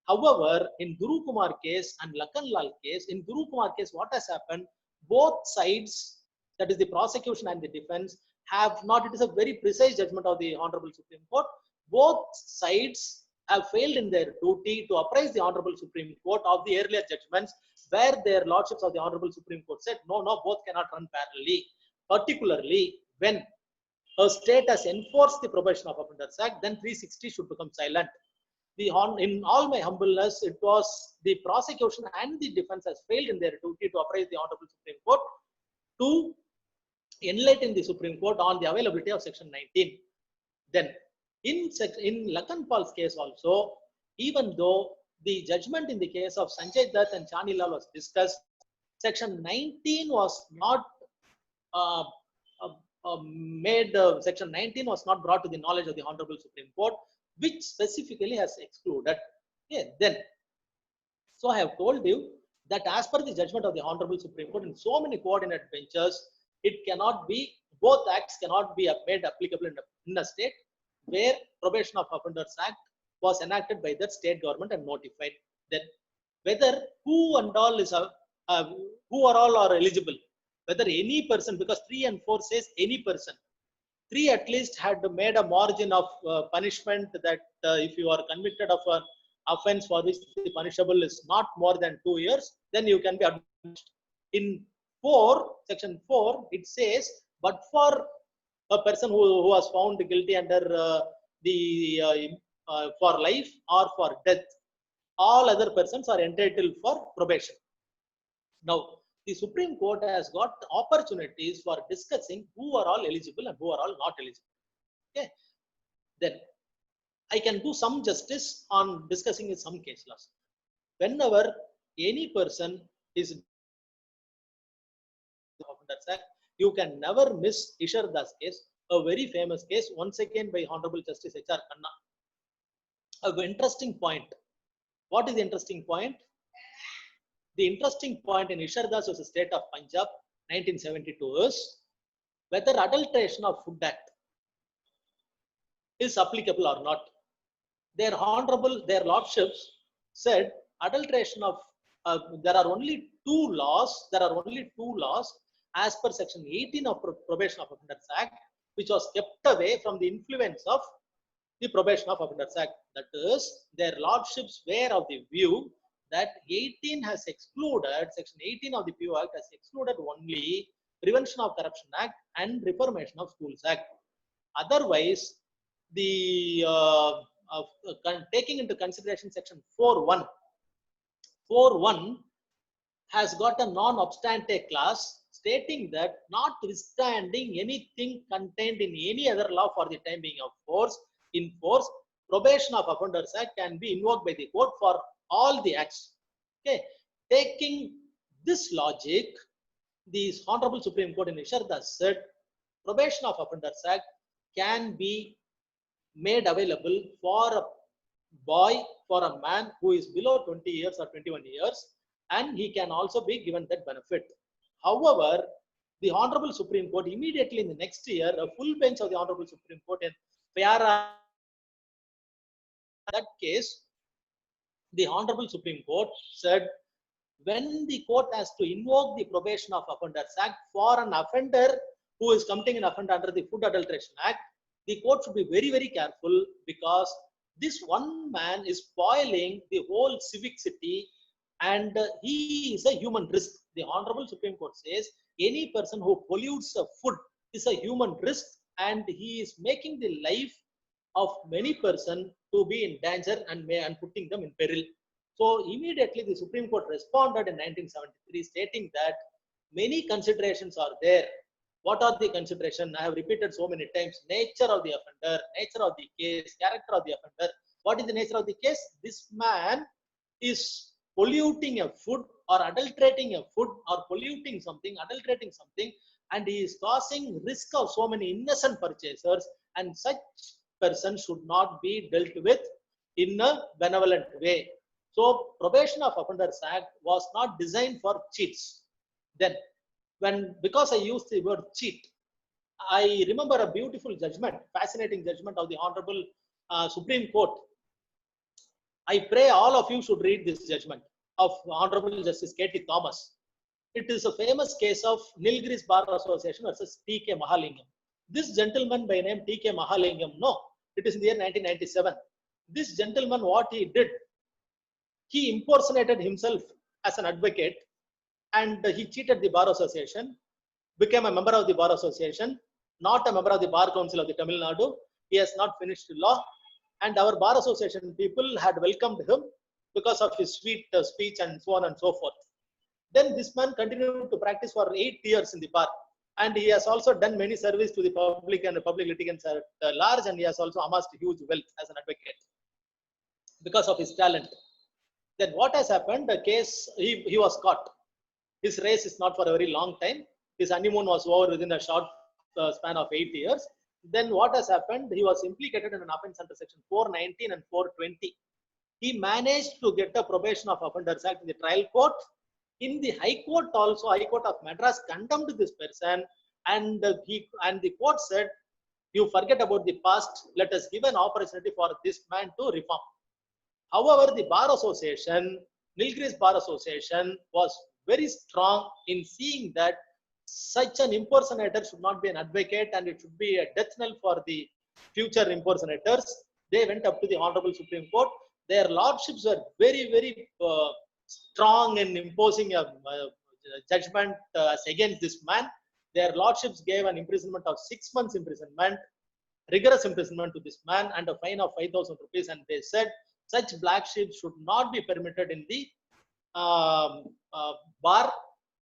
However, in Guru Kumar case and Lakhan Lal case, in Guru Kumar case, what has happened? Both sides, that is the prosecution and the defense, have not, it is a very precise judgment of the Honorable Supreme Court. Both sides have failed in their duty to apprise the Honorable Supreme Court of the earlier judgments where their lordships of the Honorable Supreme Court said, no, both cannot run parallelly. Particularly when a state has enforced the Probation of Offenders Act, then 360 should become silent. In all my humbleness, it was the prosecution and the defense has failed in their duty to apprise the Honorable Supreme Court to enlighten the Supreme Court on the availability of Section 19. Then, in Lakhan Pal's case also, even though the judgment in the case of Sanjay Dutt and Chani Lal was discussed, Section 19 was not Section 19 was not brought to the knowledge of the Honorable Supreme Court, which specifically has excluded. Okay, then, so I have told you that as per the judgment of the Honorable Supreme Court in so many coordinate benches, it cannot be, both acts cannot be made applicable in a state where Probation of Offenders Act was enacted by that state government and notified. Then whether who and all is who are all are eligible, whether any person, because 3 and 4 says any person. 3 at least had made a margin of punishment that if you are convicted of an offense for which the punishable is not more than 2 years, then you can be admonished. In 4, Section 4, it says, but for a person who was found guilty under for life or for death, all other persons are entitled for probation. Now, the Supreme Court has got opportunities for discussing who are all eligible and who are all not eligible. Okay, then I can do some justice on discussing some case laws. Whenever any person is you can never miss Ishar Das case, a very famous case, once again by Honorable Justice H.R. Khanna. An interesting point. What is the interesting point? The interesting point in Ishar Das versus State of Punjab, 1972 is whether adulteration of Food Act is applicable or not. Their lordships said adulteration of, there are only two laws as per Section 18 of Probation of Offenders Act, which was kept away from the influence of the Probation of Offenders Act. That is, their lordships were of the view that 18 has excluded, Section 18 of the PU Act has excluded only Prevention of Corruption Act and Reformation of Schools Act. Otherwise, the taking into consideration Section 4.1 has got a non-obstante clause stating that notwithstanding anything contained in any other law for the time being of force, in force, Probation of Offenders Act can be invoked by the court for all the acts. Okay, taking this logic, the Honorable Supreme Court in Nisharda said Probation of Offenders Act can be made available for a boy, for a man who is below 20 years or 21 years, and he can also be given that benefit. However, the Honorable Supreme Court immediately in the next year, a full bench of the Honorable Supreme Court in Fiara, that case, the Honorable Supreme Court said when the court has to invoke the Probation of Offenders Act for an offender who is committing an offender under the Food Adulteration Act, the court should be very, very careful, because this one man is spoiling the whole civic city, and he is a human risk. The Honorable Supreme Court says any person who pollutes a food is a human risk, and he is making the life of many persons to be in danger and putting them in peril. So immediately the Supreme Court responded in 1973, stating that many considerations are there. What are the considerations? I have repeated so many times: nature of the offender, nature of the case, character of the offender. What is the nature of the case? This man is polluting a food or adulterating a food or polluting something, adulterating something, and he is causing risk of so many innocent purchasers, and such person should not be dealt with in a benevolent way. So Probation of Offenders Act was not designed for cheats. Then because I used the word cheat, I remember a beautiful judgment, fascinating judgment of the Honorable Supreme Court. I pray all of you should read this judgment of Honorable Justice K.T. Thomas. It is a famous case of Nilgiris Bar Association versus T.K. Mahalingam. This gentleman by name T.K. Mahalingam, no, it is in the year 1997. This gentleman, what he did, he impersonated himself as an advocate, and he cheated the Bar Association, became a member of the Bar Association, not a member of the Bar Council of the Tamil Nadu. He has not finished law, and our Bar Association people had welcomed him because of his sweet speech and so on and so forth. Then this man continued to practice for 8 years in the bar, and he has also done many service to the public and the public litigants at large, and he has also amassed huge wealth as an advocate because of his talent. Then what has happened? The case, he was caught. His race is not for a very long time. His honeymoon was over within a short span of 8 years. Then what has happened? He was implicated in an offense under section 419 and 420. He managed to get a Probation of Offenders Act in the trial court. In the High Court also, High Court of Madras condemned this person, and the court said, you forget about the past, let us give an opportunity for this man to reform. However, the Bar Association, Nilgiris Bar Association, was very strong in seeing that such an impersonator should not be an advocate, and it should be a death knell for the future impersonators. They went up to the Honorable Supreme Court. Their lordships were very, very strong in imposing a judgment against this man. Their lordships gave an imprisonment of 6 months imprisonment, rigorous imprisonment to this man, and a fine of 5,000 rupees. And they said such black sheep should not be permitted in the bar,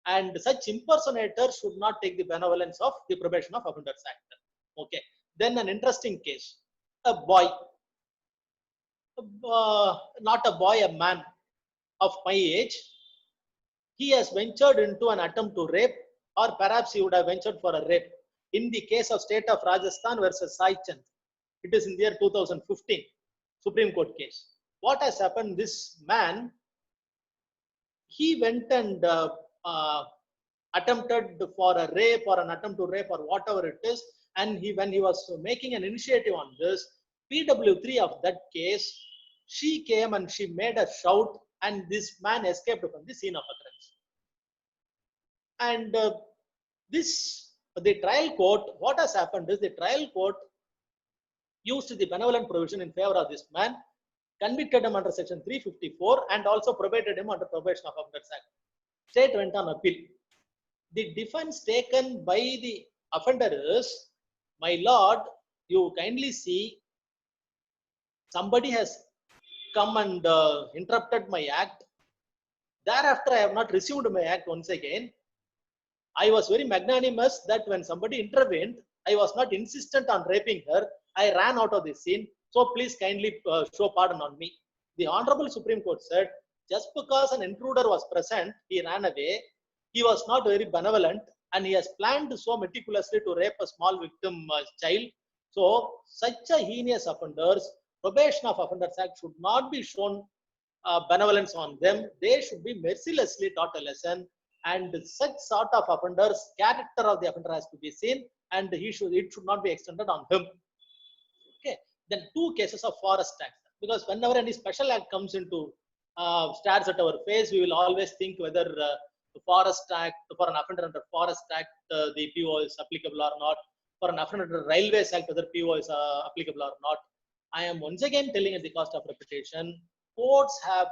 and such impersonators should not take the benevolence of the Probation of Offenders Act. Okay. Then an interesting case: a boy, not a boy, a man of my age, he has ventured into an attempt to rape, or perhaps he would have ventured for a rape, in the case of State of Rajasthan versus Sai Chand. It is in the year 2015, Supreme Court case. What has happened? This man, he went and attempted for a rape or an attempt to rape or whatever it is, and when he was making an initiative on this, PW3 of that case, she came and she made a shout, and this man escaped from the scene of occurrence. And the trial court, what has happened is the trial court used the benevolent provision in favor of this man, convicted him under section 354, and also probated him under Probation of Offenders Act. State went on appeal. The defense taken by the offender is, my lord, you kindly see, somebody has come and interrupted my act. Thereafter, I have not resumed my act once again. I was very magnanimous that when somebody intervened, I was not insistent on raping her. I ran out of the scene. So please kindly show pardon on me. The Honorable Supreme Court said, just because an intruder was present, he ran away, he was not very benevolent, and he has planned so meticulously to rape a small victim child. So such a heinous offenders, Probation of Offenders Act should not be shown benevolence on them. They should be mercilessly taught a lesson, and such sort of offenders, character of the offender has to be seen, and it should not be extended on him. Okay. Then two cases of Forest Act, because whenever any special act comes into stares at our face, we will always think whether the Forest Act, for an offender under Forest Act, the PO is applicable or not. For an offender under Railways Act, whether PO is applicable or not. I am once again telling at the cost of repetition, courts have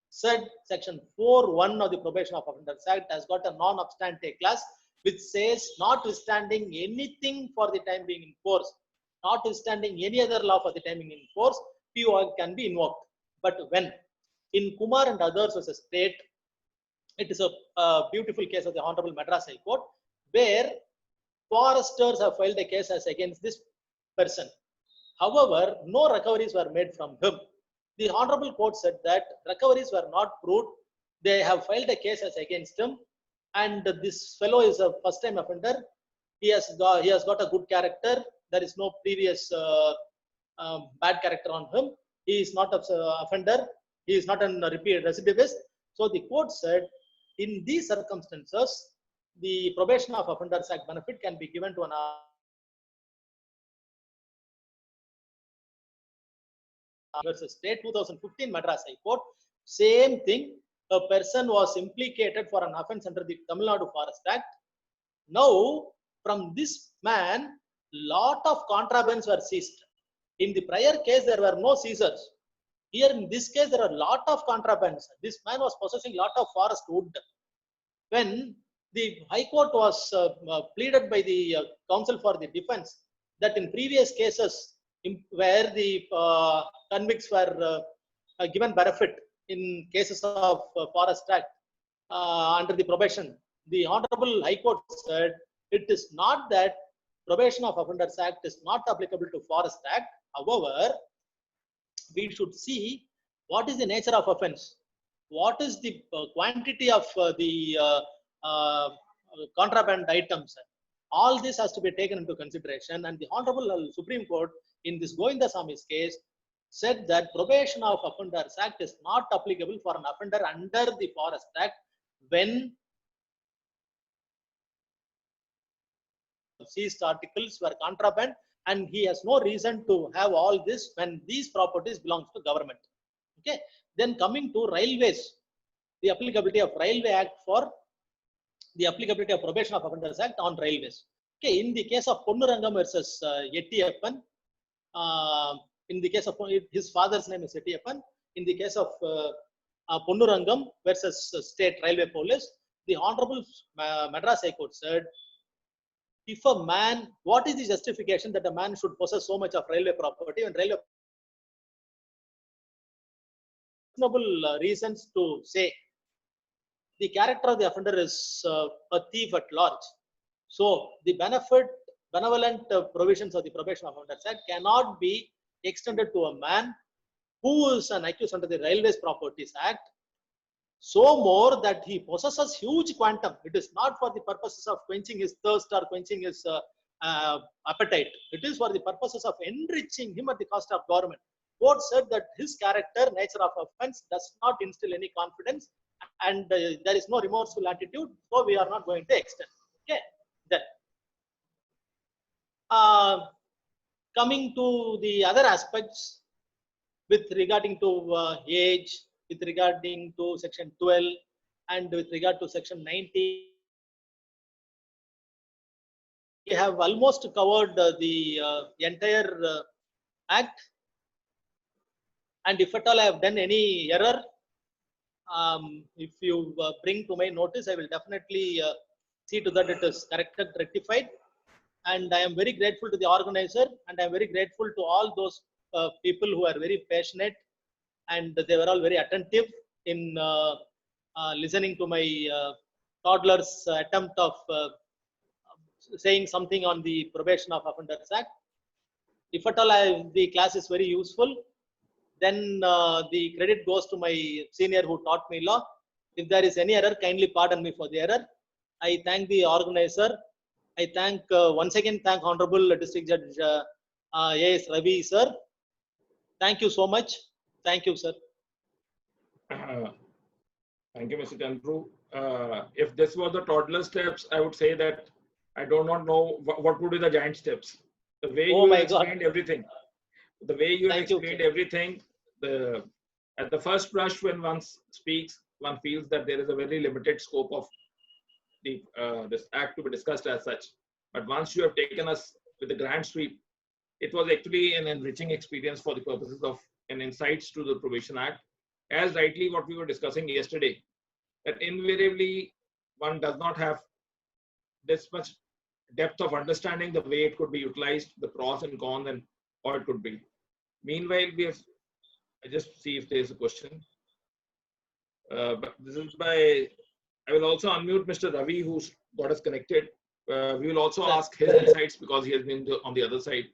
said section 4(1) of the Probation of Offenders Act has got a non obstante clause which says, notwithstanding anything for the time being in force, notwithstanding any other law for the time being in force, PO can be invoked. But when in Kumar and others as a state, it is a beautiful case of the Honorable Madras High Court, where foresters have filed a case as against this person. However, no recoveries were made from him. The Honorable Court said that recoveries were not proved. They have filed a case as against him, and this fellow is a first-time offender. He has got a good character. There is no previous bad character on him. He is not an offender. He is not a repeat recidivist. So the court said, in these circumstances, the Probation of Offenders Act benefit can be given to an versus state. 2015 Madras High Court, same thing. A person was implicated for an offence under the Tamil Nadu Forest Act. Now, from this man, lot of contrabands were seized. In the prior case, there were no seizures. Here, in this case, there are a lot of contrabands. This man was possessing a lot of forest wood. When the High Court was pleaded by the counsel for the defense that in previous cases where the convicts were given benefit in cases of Forest Act under the probation, the Honorable High Court said it is not that Probation of Offenders Act is not applicable to Forest Act. However, we should see what is the nature of offense, what is the quantity of the contraband items. All this has to be taken into consideration, and the Honorable Supreme Court in this Govindaswamy's case said that Probation of Offenders Act is not applicable for an offender under the Forest Act when seized articles were contraband, and he has no reason to have all this when these properties belongs to government. Okay. Then coming to railways, the applicability of Railway Act for the applicability of Probation of Offenders Act on railways. Okay. In the case of Ponnurangam versus Yettiyappan, in the case of his father's name is Yettiyappan. In the case of Ponnurangam versus State Railway Police, the Honorable Madras High Court said, if a man, what is the justification that a man should possess so much of railway property and railway reasonable reasons to say the character of the offender is a thief at large. So the benevolent provisions of the Probation of Offenders Act cannot be extended to a man who is an accused under the Railways Properties Act, so more that he possesses huge quantum. It is not for the purposes of quenching his thirst or quenching his appetite. It is for the purposes of enriching him at the cost of government. Court said that his character, nature of offense does not instill any confidence, and there is no remorseful attitude, so we are not going to extend. Okay. Then coming to the other aspects with regarding to age, with regarding to section 12 and with regard to section 19, we have almost covered the entire act, and if at all I have done any error, if you bring to my notice, I will definitely see to that it is corrected, rectified. And I am very grateful to the organizer, and I am very grateful to all those people who are very passionate, and they were all very attentive in listening to my toddler's attempt of saying something on the Probation of Offenders Act. If at all the class is very useful, then the credit goes to my senior who taught me law. If there is any error, kindly pardon me for the error. I thank the organizer. I thank once again thank Honorable District Judge A.S. Ravi, sir. Thank you so much. Thank you, sir. Thank you, Mr. Chandru. If this was the toddler steps, I would say that I do not know what would be the giant steps. The way Oh you my explained everything, the way you Thank you, explained sir. everything, at the first brush when one speaks, one feels that there is a very limited scope of this act to be discussed as such. But once you have taken us with the grand sweep, it was actually an enriching experience for the purposes of an insights to the Probation Act. As rightly what we were discussing yesterday, that invariably one does not have this much depth of understanding the way it could be utilized, the pros and cons, and how it could be. Meanwhile, we have, I just see if there is a question. But this is by, I will also unmute Mr. Ravi, who's got us connected. We will also ask his insights because he has been on the other side.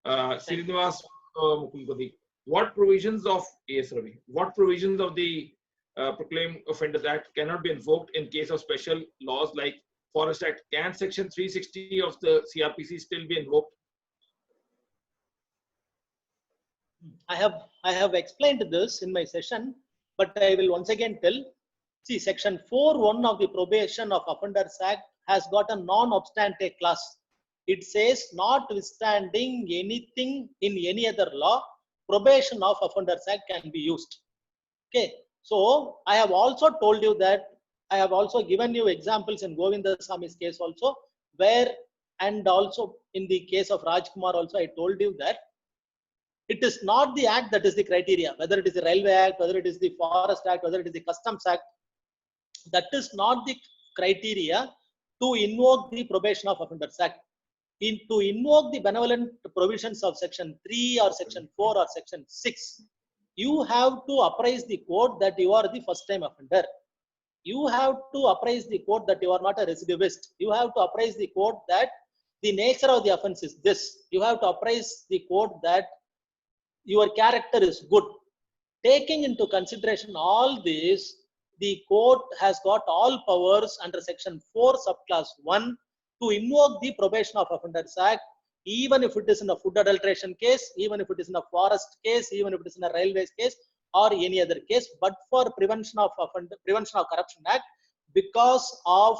Srinivas Mukumpati, what provisions of A.S. Ravi, what provisions of the Proclaimed Offenders Act cannot be invoked in case of special laws like Forest Act? Can section 360 of the CRPC still be invoked? I have explained this in my session, but I will once again tell. See, section 4(1) of the Probation of Offenders Act has got a non-obstante clause. It says, notwithstanding anything in any other law, Probation of Offenders Act can be used. Okay, so I have also told you that I have also given you examples in Govindaswamy's case also, where, and also in the case of Rajkumar also, I told you that it is not the act that is the criteria, whether it is the Railway Act, whether it is the Forest Act, whether it is the Customs Act. That is not the criteria to invoke the Probation of Offenders Act. To invoke the benevolent provisions of section 3 or section 4 or section 6, you have to apprise the court that you are the first time offender. You have to apprise the court that you are not a recidivist. You have to apprise the court that the nature of the offense is this. You have to apprise the court that your character is good. Taking into consideration all this, the court has got all powers under section 4 subclass 1 to invoke the Probation of Offenders Act, even if it is in a food adulteration case, even if it is in a forest case, even if it is in a railways case or any other case, but for Prevention of Corruption Act, because of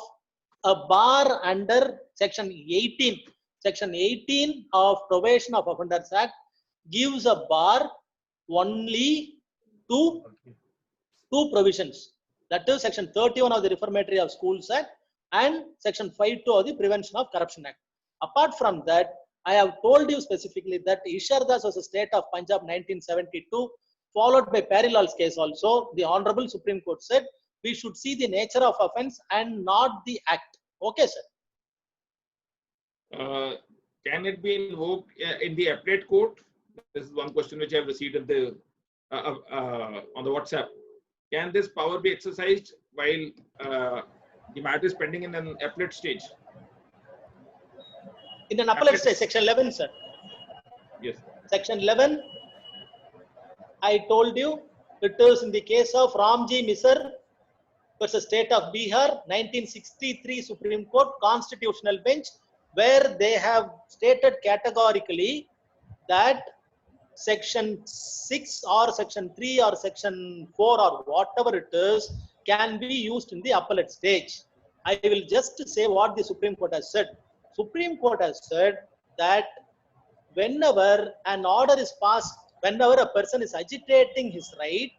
a bar under section 18. Section 18 of Probation of Offenders Act gives a bar only to two provisions. That is section 31 of the Reformatory of Schools Act and section 5(2) of the Prevention of Corruption Act. Apart from that, I have told you specifically that Ishardas was a state of Punjab 1972, followed by Parilal's case also. The Honorable Supreme Court said we should see the nature of offense and not the act. Okay, sir. Can it be invoked in the appellate court? This is one question which I have received at the on the WhatsApp. Can this power be exercised while the matter is pending in an appellate stage? In an appellate stage, section 11, sir. Yes. Section 11, I told you, it is in the case of Ramji Misar versus State of Bihar, 1963 Supreme Court Constitutional Bench, where they have stated categorically that section 6 or section 3 or section 4 or whatever it is can be used in the appellate stage. I will just say what the Supreme Court has said. Supreme Court has said that whenever an order is passed, whenever a person is agitating his right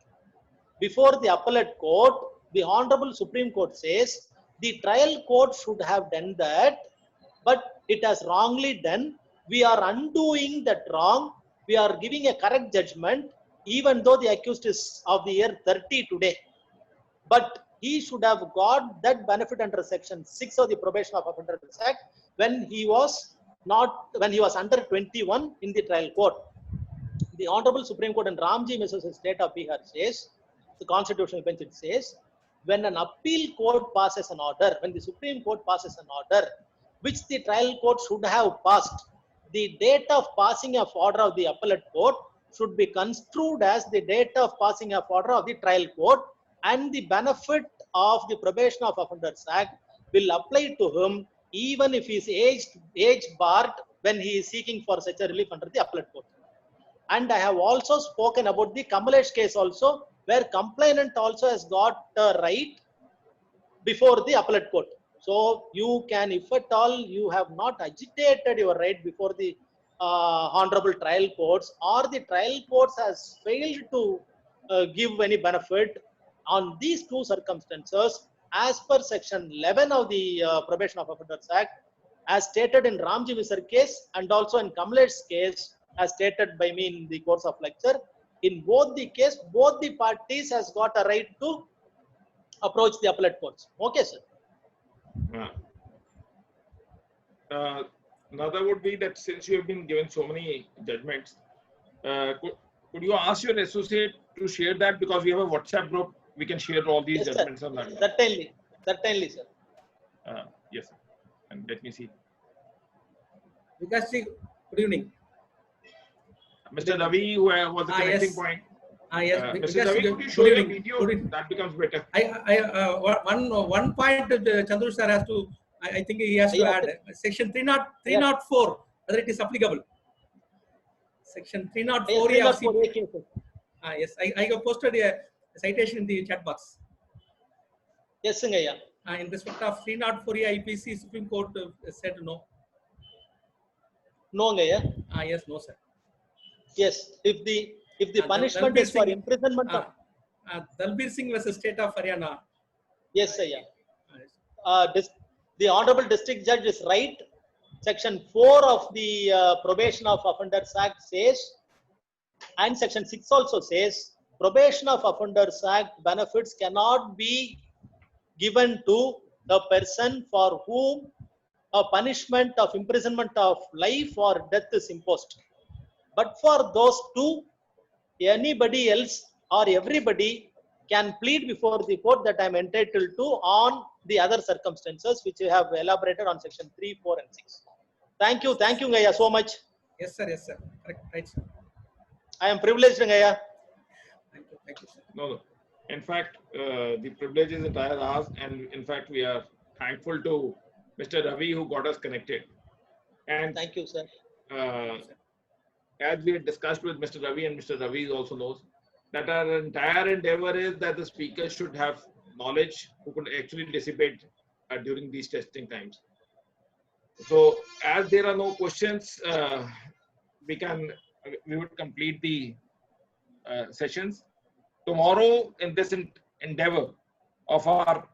before the appellate court, the Honorable Supreme Court says the trial court should have done that, but it has wrongly done. We are undoing that wrong. We are giving a correct judgment, even though the accused is of the year 30 today. But he should have got that benefit under section 6 of the Probation of Offenders Act when he was under 21 in the trial court. The Honorable Supreme Court and Ramji Misar's State of Bihar says, the Constitutional Bench, it says, when an appeal court passes an order, when the Supreme Court passes an order, which the trial court should have passed, the date of passing of order of the appellate court should be construed as the date of passing of order of the trial court, and the benefit of the Probation of Offenders Act will apply to him even if he is age barred when he is seeking for such a relief under the appellate court. And I have also spoken about the Kamalesh case also, where complainant also has got a right before the appellate court. So you can, if at all you have not agitated your right before the honorable trial courts, or the trial courts has failed to give any benefit on these two circumstances, as per section 11 of the Probation of Offenders Act, as stated in Ramji Visar case and also in Kamalesh's case, as stated by me in the course of lecture, in both the case, both the parties has got a right to approach the appellate courts. Okay, sir. Another would be that since you have been given so many judgments, could you ask your associate to share that, because we have a WhatsApp group, we can share all these Yes, judgments sir. on that. Certainly, sir. Yes, sir. And let me see. Vikas ji, good evening. Mr. Ravi, who was the connecting Yes. point. Yes, Mr. Vikas Ravi, ji, could you show good your evening. video? Good evening. That becomes better. One point Chandru sir has to, I think he has to Yeah, add section 304, whether it is applicable. Section 304A of 304A cases. yes, I have posted a citation in the chat box. Yes, Singaya. In respect of 304A IPC, Supreme Court said no. No, Ngaya. Yes, no, sir. Yes, if the punishment Dalbir is for Singh, imprisonment of, Dalbir Singh versus State of Haryana. yes, sir, yeah. The honorable district judge is right. Section 4 of the Probation of Offenders Act says, and section 6 also says, Probation of Offenders Act benefits cannot be given to the person for whom a punishment of imprisonment of life or death is imposed. But for those two, anybody else or everybody can plead before the court that I am entitled to on the other circumstances which you have elaborated on section 3, 4 and 6. Thank you, Ngaya, so much. Yes, sir, correct, right, sir. I am privileged, Ngaya. Thank you, sir. No. In fact, the privilege is entire ours, and in fact, we are thankful to Mr. Ravi who got us connected. And Thank you, sir. As we had discussed with Mr. Ravi, and Mr. Ravi also knows, that our entire endeavor is that the speaker should have knowledge who could actually dissipate during these testing times. So, as there are no questions, we would complete the sessions. Tomorrow, in this endeavor of our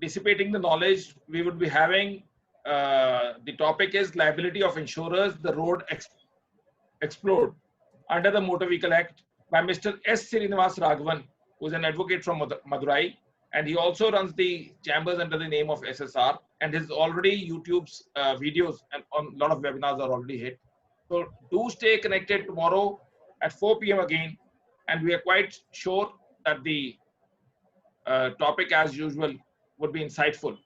dissipating the knowledge, we would be having the topic is liability of insurers, the road explored under the Motor Vehicle Act by Mr. S. Srinivas Raghavan, who is an advocate from Madurai, and he also runs the chambers under the name of SSR, and his already YouTube's videos and on a lot of webinars are already hit. So do stay connected tomorrow at 4 p.m. again, and we are quite sure that the topic as usual would be insightful.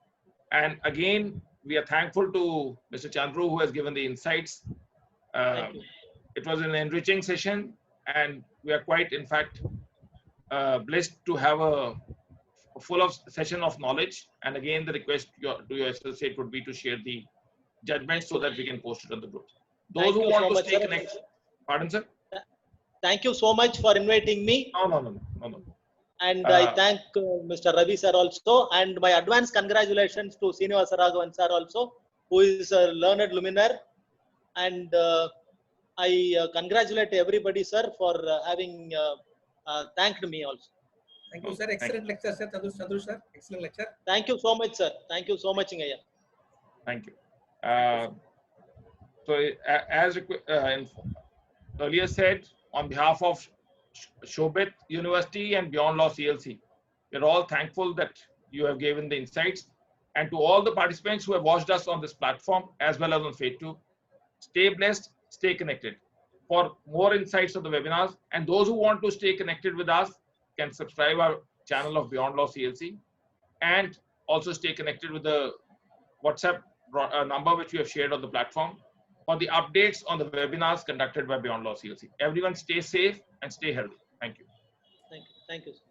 And again, we are thankful to Mr. Chandru who has given the insights. It was an enriching session, and we are quite, in fact, blessed to have a full of session of knowledge. And again, the request to your associate would be to share the judgment so that we can post it on the group. Those who want to stay connected. Pardon, sir? Thank you so much for inviting me. No. And I thank Mr. Ravi sir also, and my advance congratulations to Srinivasa Raghavan sir also, who is a learned luminaire. And I congratulate everybody, sir, for having thanked me also. Thank you, sir. Excellent lecture, sir. Chandru sir. Excellent lecture. Thank you so much, sir. Thank you so much, Ingaya. Thank you. So, as earlier said, on behalf of Shobit University and Beyond Law CLC, we're all thankful that you have given the insights. And to all the participants who have watched us on this platform as well as on FadeTube, stay blessed, stay connected. For more insights of the webinars, and those who want to stay connected with us can subscribe our channel of Beyond Law CLC, and also stay connected with the WhatsApp number which we have shared on the platform. for the updates on the webinars conducted by Beyond Law CLC. Everyone stay safe and stay healthy. Thank you. Thank you. Thank you, sir.